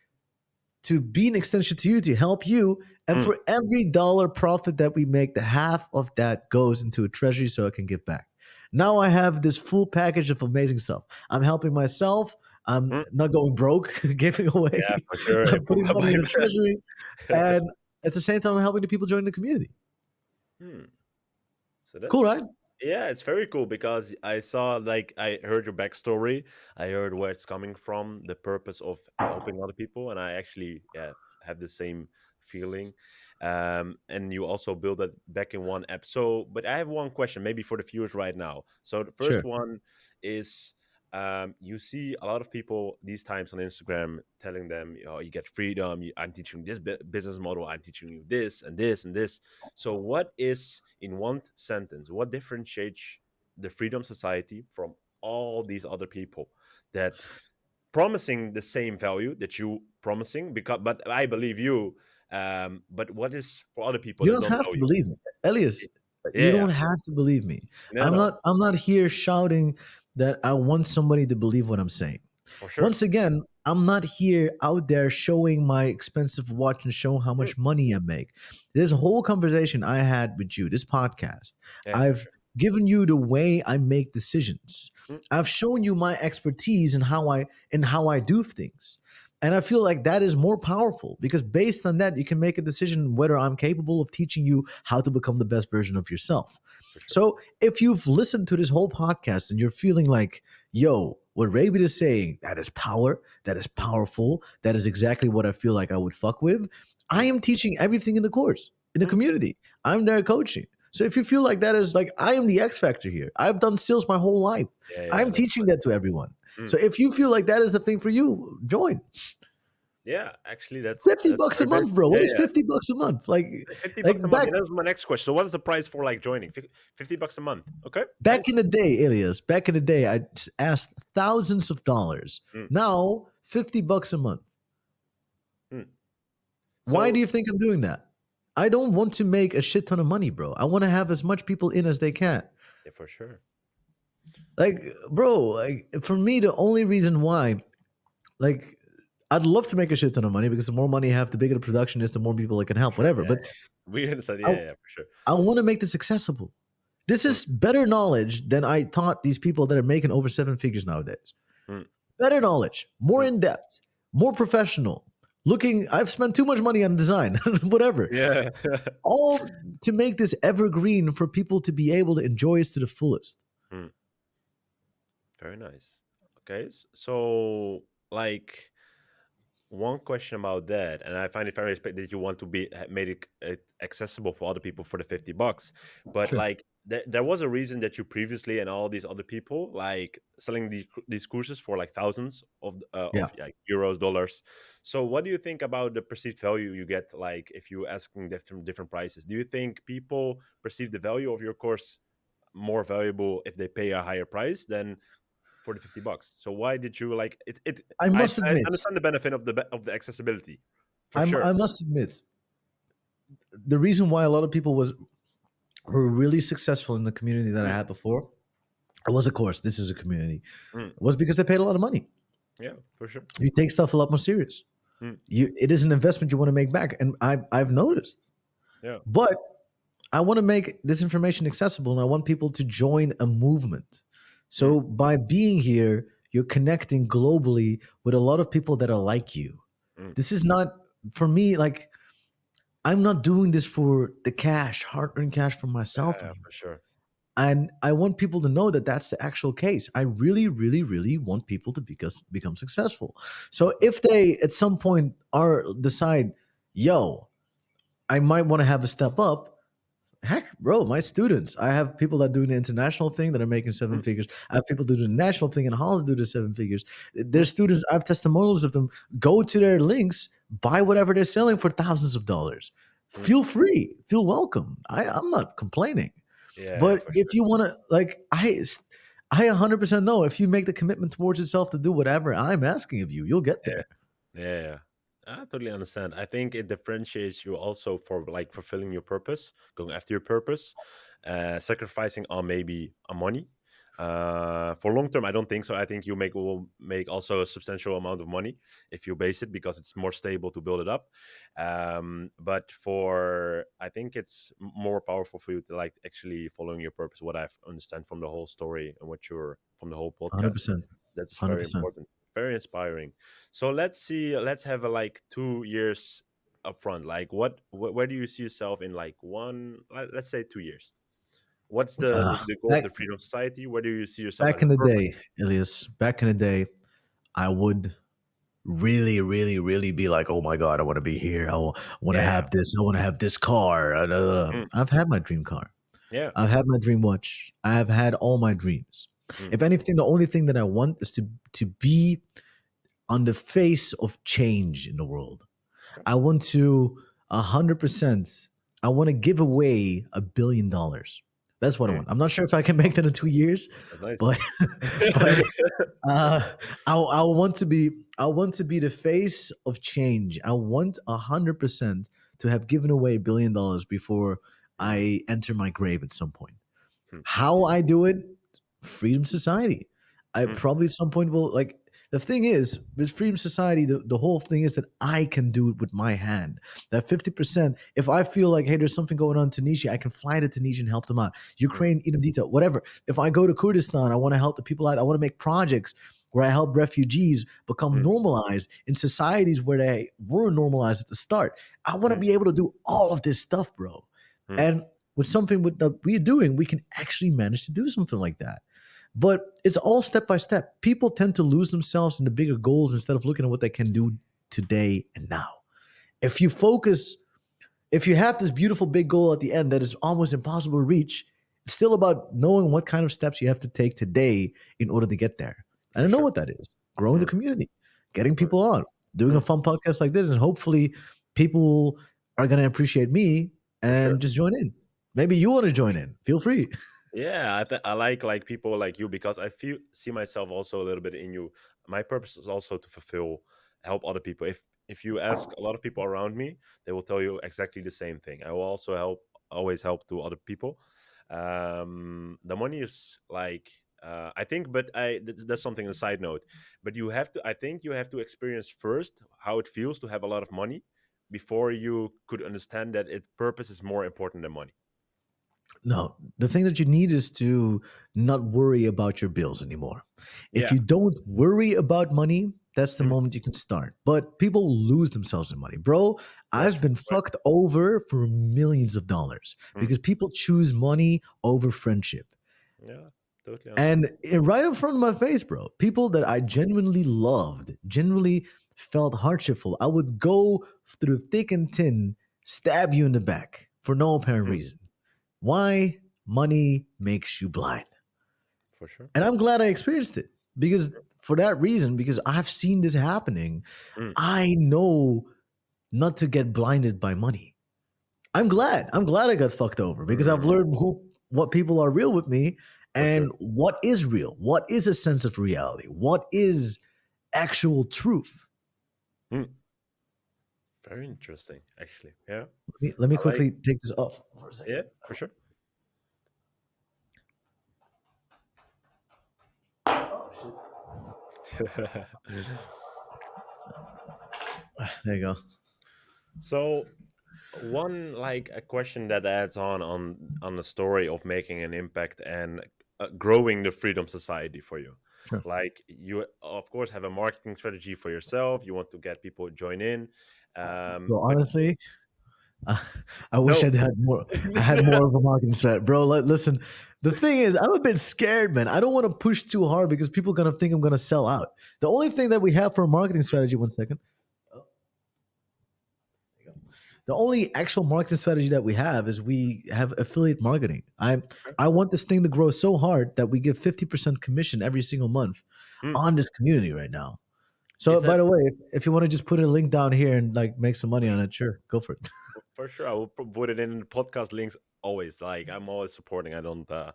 to be an extension to you, to help you. And Mm, for every dollar profit that we make, the half of that goes into a treasury so I can give back. Now I have this full package of amazing stuff. I'm helping myself. I'm mm. not going broke, giving Yeah, away. for sure. I'm putting money in the treasury. Bye-bye. And at the same time, I'm helping the people join the community. Hmm. So Cool, that's right? yeah, it's very cool because I saw like I heard your backstory, I heard where it's coming from, the purpose of helping other people, and I actually have the same feeling. And you also build that back in one app. So, but I have one question, maybe for the viewers right now. So the first Sure. one is. You see a lot of people these times on Instagram telling them, you get freedom. I'm teaching you this business model. I'm teaching you this and this and this. So, what is, in one sentence, what differentiates the Freedom Society from all these other people that promising the same value that you promising? Because, but I believe you. But what is for other people You that don't don't have know to you? believe me. Elias, you Yeah, yeah, don't have to believe me. no, no, I'm not here shouting that I want somebody to believe what I'm saying. for sure. Once again, I'm not here out there showing my expensive watch and showing how Mm, much money I make. This whole conversation I had with you, this podcast, yeah, for I've sure. given you the way I make decisions. Mm, I've shown you my expertise in how I do things. And I feel like that is more powerful because based on that, you can make a decision whether I'm capable of teaching you how to become the best version of yourself. for sure. So if you've listened to this whole podcast and you're feeling like, yo, what Rébien is saying, that is power, that is Mm, powerful, that is exactly what I feel like I would fuck with. I mm, am teaching everything in the course, in the mm. community. I'm there coaching. So if you feel like that is like, I am the X factor here. I've done sales my whole life. Yeah, yeah, I'm that's teaching right. that to everyone. Mm. So if you feel like that is the thing for you, join. Yeah, actually, 50 that's bucks a very very month, bro. yeah, What is yeah. 50 bucks a month? $50 Like a month. back Yeah, that was my next question. So, what is the price for like joining? $50 a month. Okay, back in nice. the day, Elias, back in the day, I just asked thousands of dollars. Mm, Now, 50 bucks a month. mm. Why do So, you think I'm doing that? I don't want to make a shit ton of money, bro. I want to have as much people in as they can. yeah, for sure. Like, bro, like for me, the only reason why, like, I'd love to make a shit ton of money because the more money you have, the bigger the production is, the more people it can help, whatever. Yeah, But we understand. I, Yeah, yeah, for sure. I want to make this accessible. This Mm, is better knowledge than I taught these people that are making over seven figures nowadays. mm, Better knowledge, more mm. in depth, more professional. Looking, I've spent too much money on design, whatever. Yeah. All to make this evergreen for people to be able to enjoy it to the fullest. Mm, very nice. Okay, so like one question about that, and I find it very respect that you want to be made it accessible for other people for the $50, but Sure. like there was a reason that you previously and all these other people like selling these courses for like thousands Yeah. of like euros, dollars. So what do you think about the perceived value you get? Like if you asking different prices, do you think people perceive the value of your course more valuable if they pay a higher price than for the $50? So why did you like it? I must I admit, understand the benefit of the accessibility, for sure. I must admit, the reason why a lot of people were really successful in the community that I Mm, had before, it was, of course, this is a community, mm, was because they paid a lot of money. yeah, for sure. You take stuff a lot more serious. Mm, It is an investment you want to make back, and I've noticed. yeah. But I want to make this information accessible, and I want people to join a movement. Mm, So by being here, you're connecting globally with a lot of people that are like you. mm, This is not for me. Like, I'm not doing this for the cash, hard-earned cash for myself yeah, anymore. for sure. And I want people to know that that's the actual case. I really, really, really want people to become successful. So Mm, if they at some point are decide, yo, I might want to have a step up. Heck, bro, my students. I have people that do the international thing that are making seven mm, figures. I have people do the national thing in Holland do the seven figures. mm, There's students. I have testimonials of them. Go to their links, buy whatever they're selling for thousands of dollars. mm. Feel free, feel welcome. I'm not complaining. Yeah, yeah, But for if sure. you want to, like, I 100% know if you make the commitment towards yourself to do whatever I'm asking of you, you'll get Yeah. there. Yeah, yeah. I totally understand. I think it differentiates you also for like fulfilling your purpose, going after your purpose, sacrificing on maybe a money. For long term, I don't think so. I think you make will make also a substantial amount of money if you base it because it's more stable to build it up. But for I think it's more powerful for you to like actually following your purpose. What I've understand from the whole story and what you're from the whole podcast, 100%. that's very 100%. important, very inspiring. So let's see. Let's have a like 2 years up front. Like, where do you see yourself in like let's say 2 years? What's Uh, the goal of back, the Freedom Society? Where do you see yourself back as a in the purpose? day, Elias, back in the day, I would really, really, really be like, oh my God, I want to be here. Want to Yeah, have this. I want to have this car. mm, I've had my dream car. yeah, I've had my dream watch. I have had all my dreams. mm, If anything, the only thing that I want is to be on the face of change in the world. okay, I want to 100%. I want to give away $1 billion. That's what I mm, want. I'm not sure if I can make that in 2 years, that's nice. but but I want to be the face of change. I want 100% to have given away $1 billion before Mm, I enter my grave at some point. mm, How I do it, Freedom Society. I mm, probably at some point will like. The thing is, with Freedom Society, the whole thing is that I can do it with my hand. That 50%, if I feel like, hey, there's something going on in Tunisia, I can fly to Tunisia and help them out. mm, Ukraine, Idem Dita, whatever. If I go to Kurdistan, I want to help the people out. I want to make projects where I help refugees become mm, normalized in societies where they weren't normalized at the start. I want to mm, be able to do all of this stuff, bro. mm, And with something that we're doing, we can actually manage to do something like that. But it's all step by step. People tend to lose themselves in the bigger goals instead of looking at what they can do today and now. If you focus, if you have this beautiful big goal at the end that is almost impossible to reach, it's still about knowing what kind of steps you have to take today in order to get there. And for I know sure. what that is: growing the Mm, community, getting of people course. on, doing a Mm, fun podcast like this, and hopefully people are going to appreciate me for and sure. just join in. Maybe you want to join in. Feel free. Yeah, I like people like you because I feel see myself also a little bit in you. My purpose is also to fulfill, help other people. If you ask a lot of people around me, they will tell you exactly the same thing. I will also help, always help to other people. The money is like I think, but that's something a side note. But you have to. I think you have to experience first how it feels to have a lot of money before you could understand that it purpose is more important than money. No, the thing that you need is to not worry about your bills anymore. If Yeah, you don't worry about money, that's the mm, moment you can start. But people lose themselves in money. Bro, that's I've true. been Right. fucked over for millions of dollars Mm, because people choose money over friendship. yeah, totally understand. And right in front of my face, bro, people that I genuinely loved, genuinely felt hardshipful, I would go through thick and thin, stab you in the back for no apparent Mm, reason. Why? Money makes you blind. for sure. And I'm glad I experienced it because for that reason, because I've seen this happening, Mm, I know not to get blinded by money. I'm glad. I'm glad I got fucked over because I've mm, learned what people are real with me for sure. and what is real. What is a sense of reality? What is actual truth? Mm, very interesting, actually. Yeah, Let me I like. quickly take this off for a second. Yeah, for sure. Oh shit. There you go. So one like a question that adds on the story of making an impact and growing the freedom society for you. Sure. Like you of course have a marketing strategy for yourself, you want to get people to join in, Well, but honestly, I, I wish no. I'd had more. I had more of a marketing strat, bro. Listen, the thing is, I'm a bit scared, man. I don't want to push too hard because people are gonna think I'm gonna sell out. The only thing that we have for a marketing strategy, one second. Oh, there you go. The only actual marketing strategy that we have is we have affiliate marketing. I want this thing to grow so hard that we give 50% commission every single month Mm, on this community right now. So, is by that the way, if you want to just put a link down here and like make some money on it, sure, go for it. for sure? I will put it in the podcast links always. Like I'm always supporting. I don't I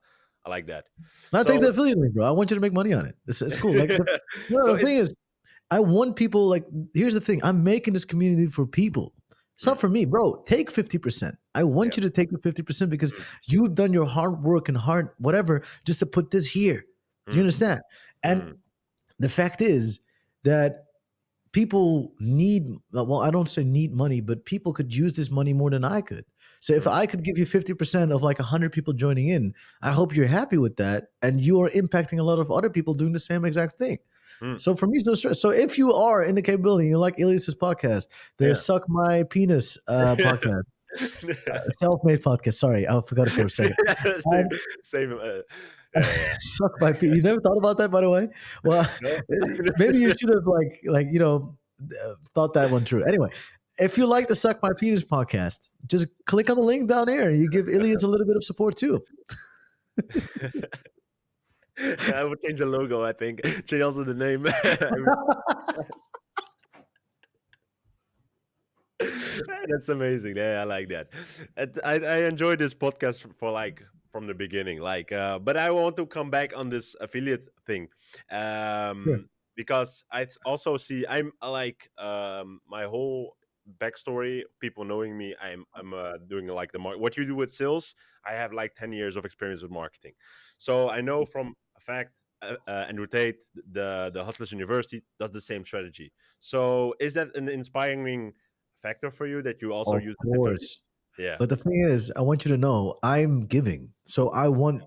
like that. Now take the So affiliate link, bro. I want you to make money on it. It's cool. Like so the thing is, I want people like here's the thing. I'm making this community for people. It's not mm, for me, bro. Take 50%. I yeah. want you to take the 50% because Mm, you've done your hard work and hard whatever just to put this here. Do you mm, understand? And mm, the fact is that people need well, I don't say need money, but people could use this money more than I could. So if mm, I could give you 50% of like 100 people joining in, I hope you're happy with that and you are impacting a lot of other people doing the same exact thing. mm, So for me, it's no stress. So if you are in the capability, you like Elias's podcast, the yeah. Suck My Penis podcast, self-made podcast. Sorry, I forgot it for a second. same, Um, same. Yeah, yeah. suck my penis. You never thought about that, by the way. Well, No. maybe you should have thought that one through. Anyway, if you like the Suck My Penis podcast, just click on the link down there. You give Ilias a little bit of support too. I would change the logo. I think change also the name. That's amazing. Yeah, I like that. I enjoyed this podcast for like from the beginning. Like, but I want to come back on this affiliate thing, Sure. because also see I'm like my whole backstory. People knowing me, I'm doing like the what you do with sales. I have like 10 years of experience with marketing, so I know from a fact. Andrew Tate, the Hustlers University, does the same strategy. So, is that an inspiring factor for you that you also Of use the same strategy? course. Yeah. But the thing is, I want you to know I'm giving. So I want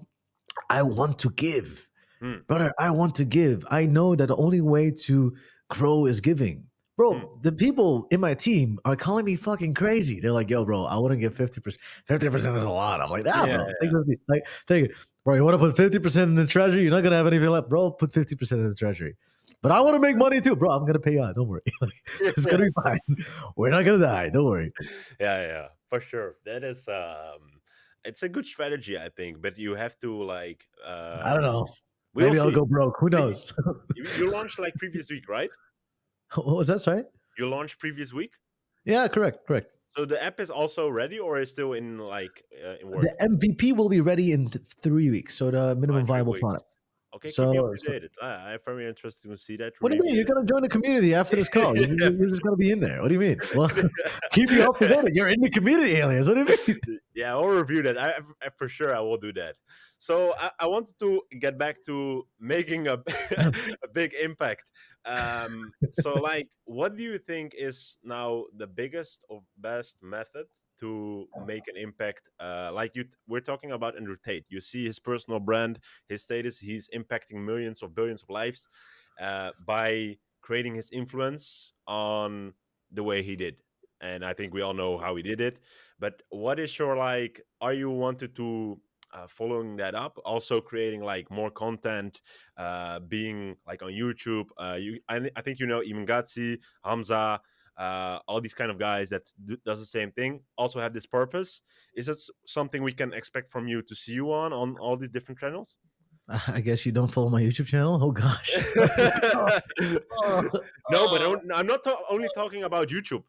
to give. Mm, Brother, I want to give. I know that the only way to grow is giving. mm. Bro, the people in my team are calling me fucking crazy. They're like, yo, bro, I want to give 50%. 50% is a lot. I'm like, ah, Yeah, bro, take 50. Like, take it. Bro, you want to put 50% in the treasury? You're not going to have anything left. Bro, put 50% in the treasury. But I want to make money too. Bro, I'm going to pay you out. Don't worry. Like, it's yeah, going to be fine. We're not going to die. Don't worry. yeah, for sure. That is it's a good strategy, I think, but you have to like I don't know. we'll Maybe I'll see. go broke. Who But knows? you launched like previous week, right? What was that? Sorry? You launched previous week. Yeah, correct. Correct. So the app is also ready or is still in like in The work? MVP will be ready in 3 weeks. So the minimum 3 viable weeks. product. Okay, keep me up So, to date. I'm very interested to see that. what do you mean? You're gonna join the community after this call? You're just gonna be in there. What do you mean? Well, keep you up to date. You're in the community, aliens. What do you mean? Yeah, I'll review that. For sure I will do that. So I wanted to get back to making a a big impact. So like, what do you think is now the biggest or best method to make an impact? Like we're talking about Andrew Tate. You see his personal brand, his status. He's impacting millions of billions of lives by creating his influence on the way he did. And I think we all know how he did it. But what is your like? Are you wanted to following that up, also creating like more content, being like on YouTube? I think you know Imangatsi, Hamza, all these kind of guys that does the same thing. Also have this purpose. Is that something we can expect from you to see you on all these different channels? I guess you don't follow my YouTube channel. Oh gosh. Oh, No, but oh. I'm not only talking about YouTube.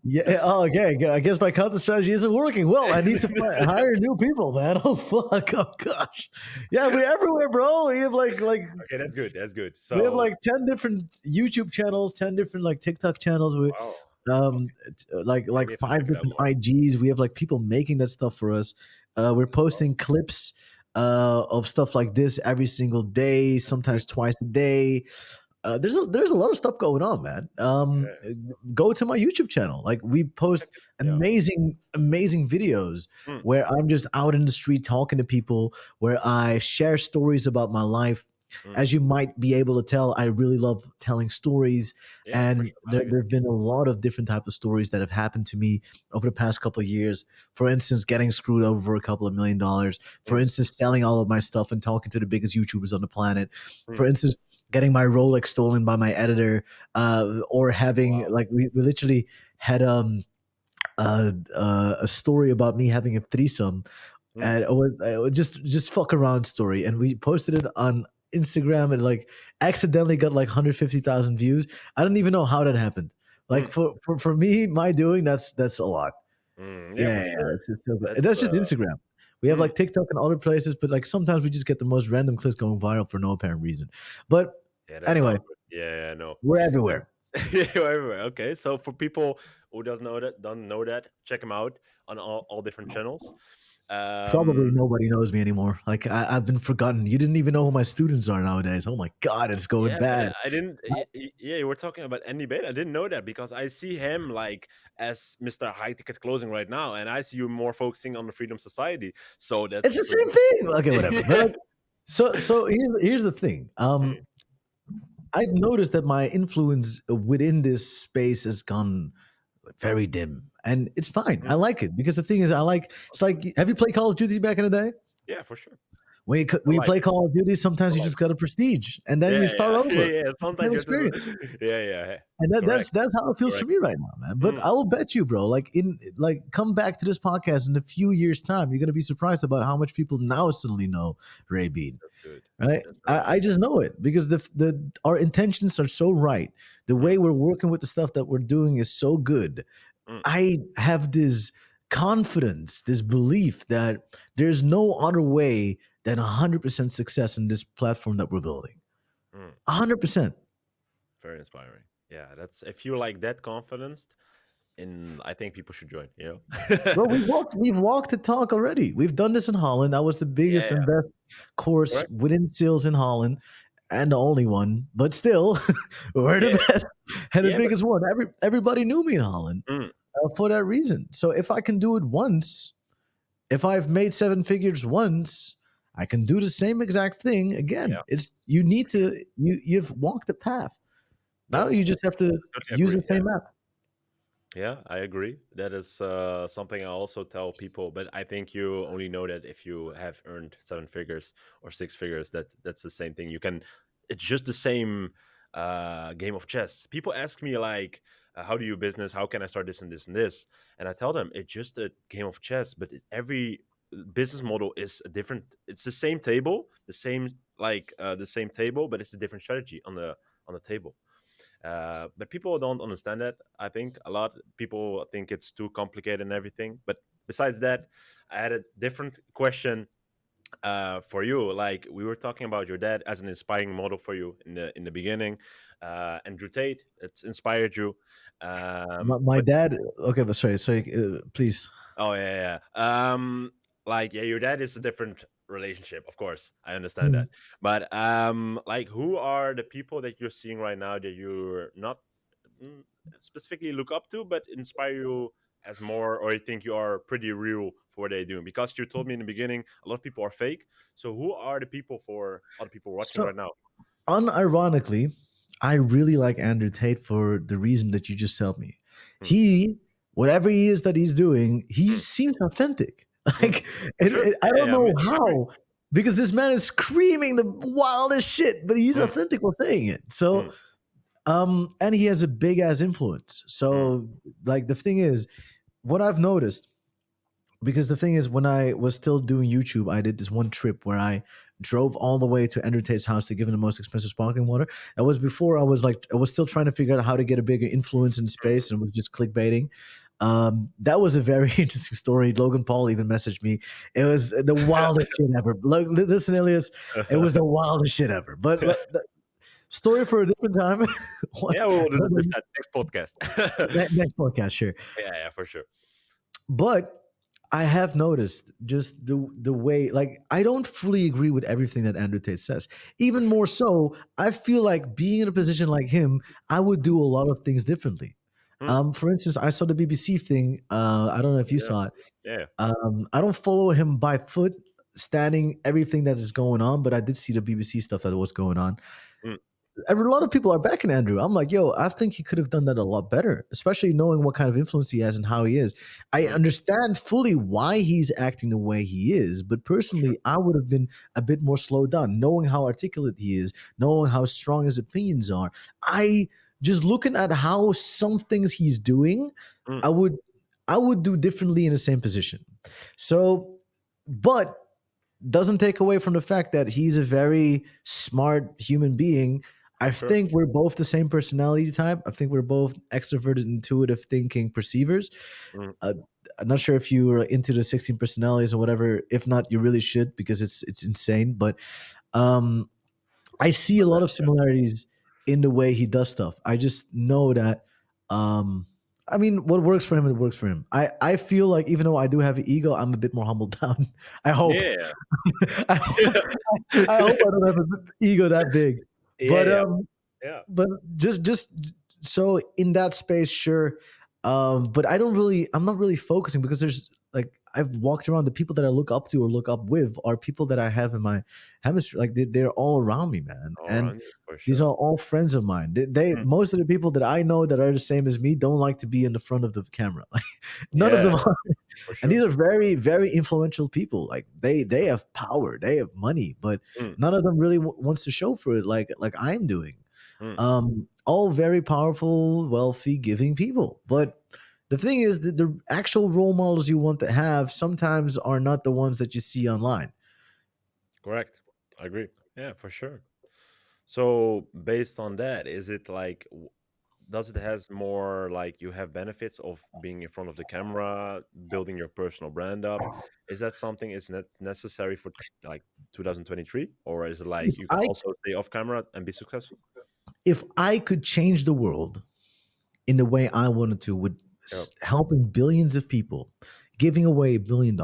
Yeah. Oh, okay. I guess my content strategy isn't working. Well, I need to hire new people, man. Oh fuck. Oh gosh. Yeah, we're everywhere, bro. Okay, that's good. That's good. We have So, like 10 different YouTube channels, 10 different like TikTok channels. We wow. um like Maybe I have to check five it out different more. IGs. We have like people making that stuff for us. We're Wow. posting clips of stuff like this every single day, That's good. sometimes twice a day. There's a lot of stuff going on, man. Okay. Go to my YouTube channel. Like we I'll post check it. Yeah. amazing videos Mm, where I'm just out in the street talking to people, where I share stories about my life. mm. As you might be able to tell, I really love telling stories, Yeah, for and sure. I like it. there have been a lot of different types of stories that have happened to me over the past couple of years. For instance, getting screwed over for a couple of $1 million. For Mm, instance, selling all of my stuff and talking to the biggest YouTubers on the planet. mm. For instance, getting my Rolex stolen by my editor, or having Wow. like we literally had a story about me having a threesome, Mm, and it was just fuck around story, and we posted it on Instagram, and like accidentally got like 150,000 views. I don't even know how that happened. Like mm, for me, my doing that's a lot. mm. Yeah, Yeah, for yeah, sure. it's still good. And That's that's just Instagram. We have mm. like TikTok and other places, but like sometimes we just get the most random clips going viral for no apparent reason. But Yeah, that's not anyway, good. Yeah, I know. we're everywhere. Yeah, everywhere. Okay, so for people who don't know that, check them out on all different channels. Probably Um, nobody knows me anymore. Like I've been forgotten. You didn't even know who my students are nowadays. Oh my god, it's going yeah, bad. I didn't. Yeah, you were talking about Andy Bate. I didn't know that because I see him like as Mr. High Ticket Closing right now, and I see you more focusing on the Freedom Society. So It's that's the same thing. Okay, whatever. But like, so here's the thing. Mm, I've noticed that my influence within this space has gone very dim, and it's fine. I mm, like it because the thing is, I like. It's okay. like, have you played Call of Duty back in the day? Yeah, for sure. When For you life, play Call of Duty, sometimes for you life. just got a prestige, and then Yeah, you start yeah, yeah, over. yeah. It's the same Sometimes you have to experience. do. Yeah, yeah. And Correct, that's how it feels for correct. me right now, man. But Mm, I will bet you, bro, like come back to this podcast in a few years' time. You're gonna be surprised about how much people now suddenly know Ray Bean. that's good. Right? That's very I good. just know it because the our intentions are so right. The Mm, way we're working with the stuff that we're doing is so good. mm, I have this confidence, this belief that there's no other way than 100% success in this platform that we're building. mm. 100%. Very inspiring. Yeah, that's if you like that confidence, and I think people should join. You Bro, know. we've walked the talk already. We've done this in Holland. That was the biggest Yeah, and best course correct. within sales in Holland, and the only one. But still, we're the Yeah, best and the yeah, but biggest one. Everybody knew me in Holland mm, for that reason. So if I can do it once, if I've made seven figures once, I can do the same exact thing again. yeah, It's you need for sure. to you've walked the path. Now That's you just have to I totally use the agree. Yeah. same map. Yeah, I agree. That is something I also tell people, but I think you only know that if you have earned seven figures or six figures. That's the same thing. You can. It's just the same game of chess. People ask me like, "How do you business? How can I start this and this and this?" And I tell them it's just a game of chess, but every business model is a different. It's the same table, the same the same table, but it's a different strategy on the table. But people don't understand that. I think a lot of people think it's too complicated and everything. But besides that, I had a different question for you. Like we were talking about your dad as an inspiring model for you in the beginning. Andrew Tate, it's inspired you. My But dad. Okay, but sorry. Please. oh yeah, yeah. like, yeah, your dad is a different relationship, of course. I understand Mm. that. But like, who are the people that you're seeing right now that you're not mm, specifically look up to, but inspire you as more, or you think you are pretty real for what they're doing? Because you told me in the beginning, a lot of people are fake. So who are the people for other people watching So right now? unironically, I really like Andrew Tate for the reason that you just told me. Hmm, He, whatever he is that he's doing, he hmm, seems authentic. hmm. Like, For sure. I Yeah, don't yeah, I mean, know I agree. how, because this man is screaming the wildest shit, but he's Hmm, authentic while saying it. hmm, So, and he has a big ass influence. hmm, So, like, the thing is, what I've noticed, because the thing is, when I was still doing YouTube, I did this one trip where I drove all the way to Andrew Tate's house to give him the most expensive sparkling water. That was before I was still trying to figure out how to get a bigger influence in hmm. space and was just clickbaiting. That was a very interesting story. Logan Paul even messaged me. It was the wildest shit ever. Look, listen, Elias, it was the wildest shit ever. But story for a different time. Yeah, we'll do this at next podcast. Next podcast, sure. Yeah, yeah, for sure. But I have noticed just the way, like, I don't fully agree with everything that Andrew Tate says. For Even sure. more so, I feel like being in a position like him, I would do a lot of things differently. Hmm, For instance, I saw the BBC thing. I don't know if you yeah, saw it. yeah. I don't follow him by foot, standing everything that is going on, but I did see the BBC stuff that was going on. Hmm, A lot of people are backing Andrew. I'm like, yo, I think he could have done that a lot better, especially knowing what kind of influence he has and how he is. I hmm, understand fully why he's acting the way he is, but for sure. personally, I would have been a bit more slowed down, knowing how articulate he is, knowing how strong his opinions are. I just looking at how some things he's doing, Hmm, I would I would do differently in the same position. So, but doesn't take away from the fact that he's a very smart human being. I for sure. think we're both the same personality type. I think we're both extroverted, intuitive thinking perceivers. Hmm, Uh, I'm not sure if you are into the 16 personalities or whatever. If not, you really should, because it's insane. But um, I see a love lot that. of similarities in the way he does stuff. I just know that um I mean, what works for him, it works for him. I feel like even though I do have an ego, I'm a bit more humbled down. I hope. Yeah. I hope I hope I don't have an ego that big. Yeah, But yeah, yeah. but just so in that space, sure. But I'm not really focusing, because there's, like, I've walked around, the people that I look up to or look up with are people that I have in my hemisphere. Like, they're all around me, man. All And around you, for these sure. are all friends of mine. They Mm, most of the people that I know that are the same as me don't like to be in the front of the camera. Like, none of yeah, them are. for And these sure. are very, very influential people. Like, they have power, they have money, but Mm, none of them really wants to show for it, like I'm doing. mm, All very powerful, wealthy, giving people. But the thing is that the actual role models you want to have sometimes are not the ones that you see online. correct. I agree. Yeah, for sure. So based on that, is it like does it has more like you have benefits of being in front of the camera, building your personal brand up? Is that something is necessary for like 2023, or is it If like you can I also stay off camera and be successful? if I could change the world in the way I wanted to, with Yeah, helping billions of people, giving away $1 billion.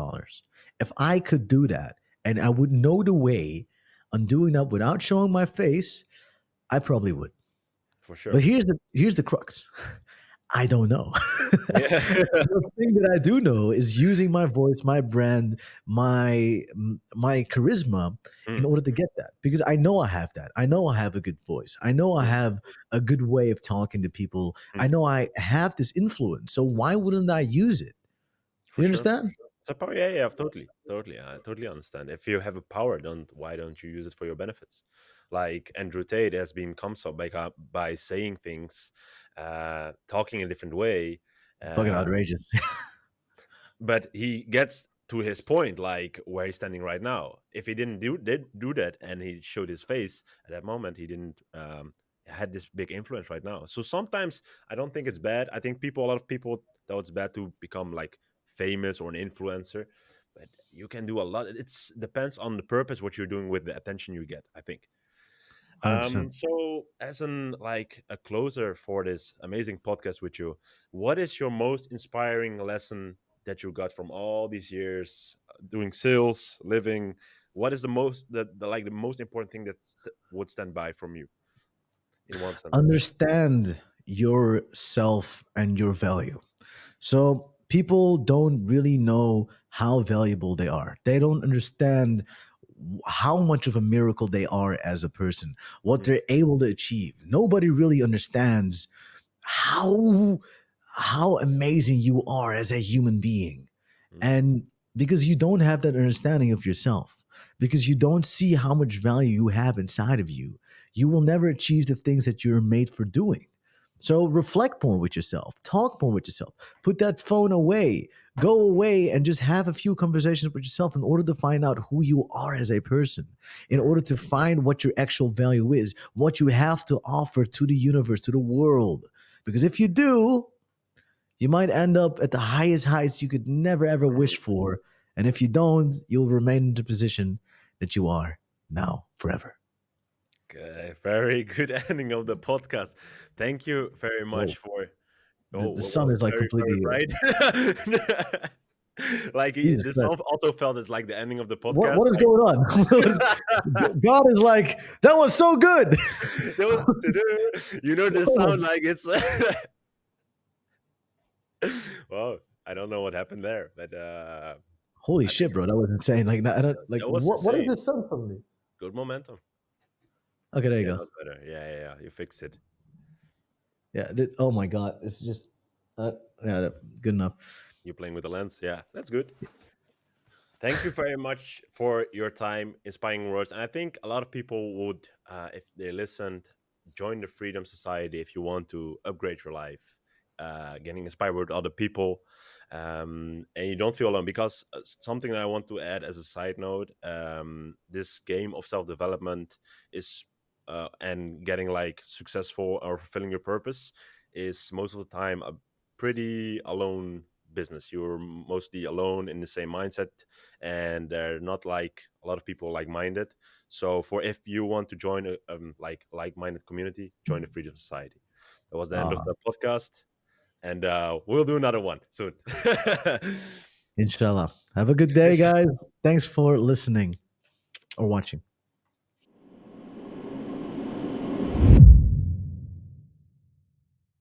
If I could do that, and I would know the way on doing that without showing my face, I probably would. for But sure. here's the crux. I don't know. Yeah. The thing that I do know is using my voice, my brand, my charisma in Mm, order to get that. Because I know I have that. I know I have a good voice. I know I mm, have a good way of talking to people. I mm, know I have this influence. So why wouldn't I use it? for You sure. understand? So power, yeah, yeah, totally, totally. I totally understand. If you have a power, don't why don't you use it for your benefits? Like Andrew Tate has been come so by saying things, talking a different way, Fucking uh, outrageous. but he gets to his point, like where he's standing right now. If he did do that and he showed his face at that moment, he didn't had this big influence right now. So sometimes I don't think it's bad. I think a lot of people thought it's bad to become like famous or an influencer, but you can do a lot. It's depends on the purpose what you're doing with the attention you get, I think. 100%. So as an like a closer for this amazing podcast with you, what is your most inspiring lesson that you got from all these years doing sales, living, what is the most the most important thing that would stand by from you in one sentence? Understand yourself and your value. So people don't really know how valuable they are. They don't understand how much of a miracle they are as a person, what Mm, they're able to achieve. Nobody really understands how how amazing you are as a human being. mm, And because you don't have that understanding of yourself, because you don't see how much value you have inside of you, you will never achieve the things that you're made for doing. So reflect more with yourself, talk more with yourself, put that phone away, go away and just have a few conversations with yourself in order to find out who you are as a person, in mm, order to find what your actual value is, what you have to offer to the universe, to the world. Because if you do, you might end up at the highest heights you could never ever mm. wish for. And if you don't, you'll remain in the position that you are now forever. Okay, very good ending of the podcast. Thank you very Whoa. much for. The, Oh, the well, sun is it's like very, very completely bright. Like Jesus this Christ. song also felt it's like the ending of the What podcast. what is going on? God is like, that was so good. There was- you know, the Oh sound my, like it's. Well, I don't know what happened there, but holy I think shit, bro. That was insane. Like I don't like that was what is insane. this sun from me? Good momentum. Okay, there you Yeah, go. that's better. Yeah, yeah, yeah. You fixed it. Yeah. Oh my god. It's just uh, yeah, good enough. You playing with the lens. Yeah, that's good. Thank you very much for your time, inspiring words. And I think a lot of people would, if they listened, join the Freedom Society if you want to upgrade your life, getting inspired with other people, and you don't feel alone. Because something that I want to add as a side note, this game of self development is, and getting like successful or fulfilling your purpose is most of the time a pretty alone business. You're mostly alone in the same mindset, and they're not like a lot of people like-minded. So for if you want to join a like-minded community, join the Freedom Society. That was the end of Ah, the podcast, and we'll do another one soon. inshallah. Have a good day, guys. Thanks for listening or watching.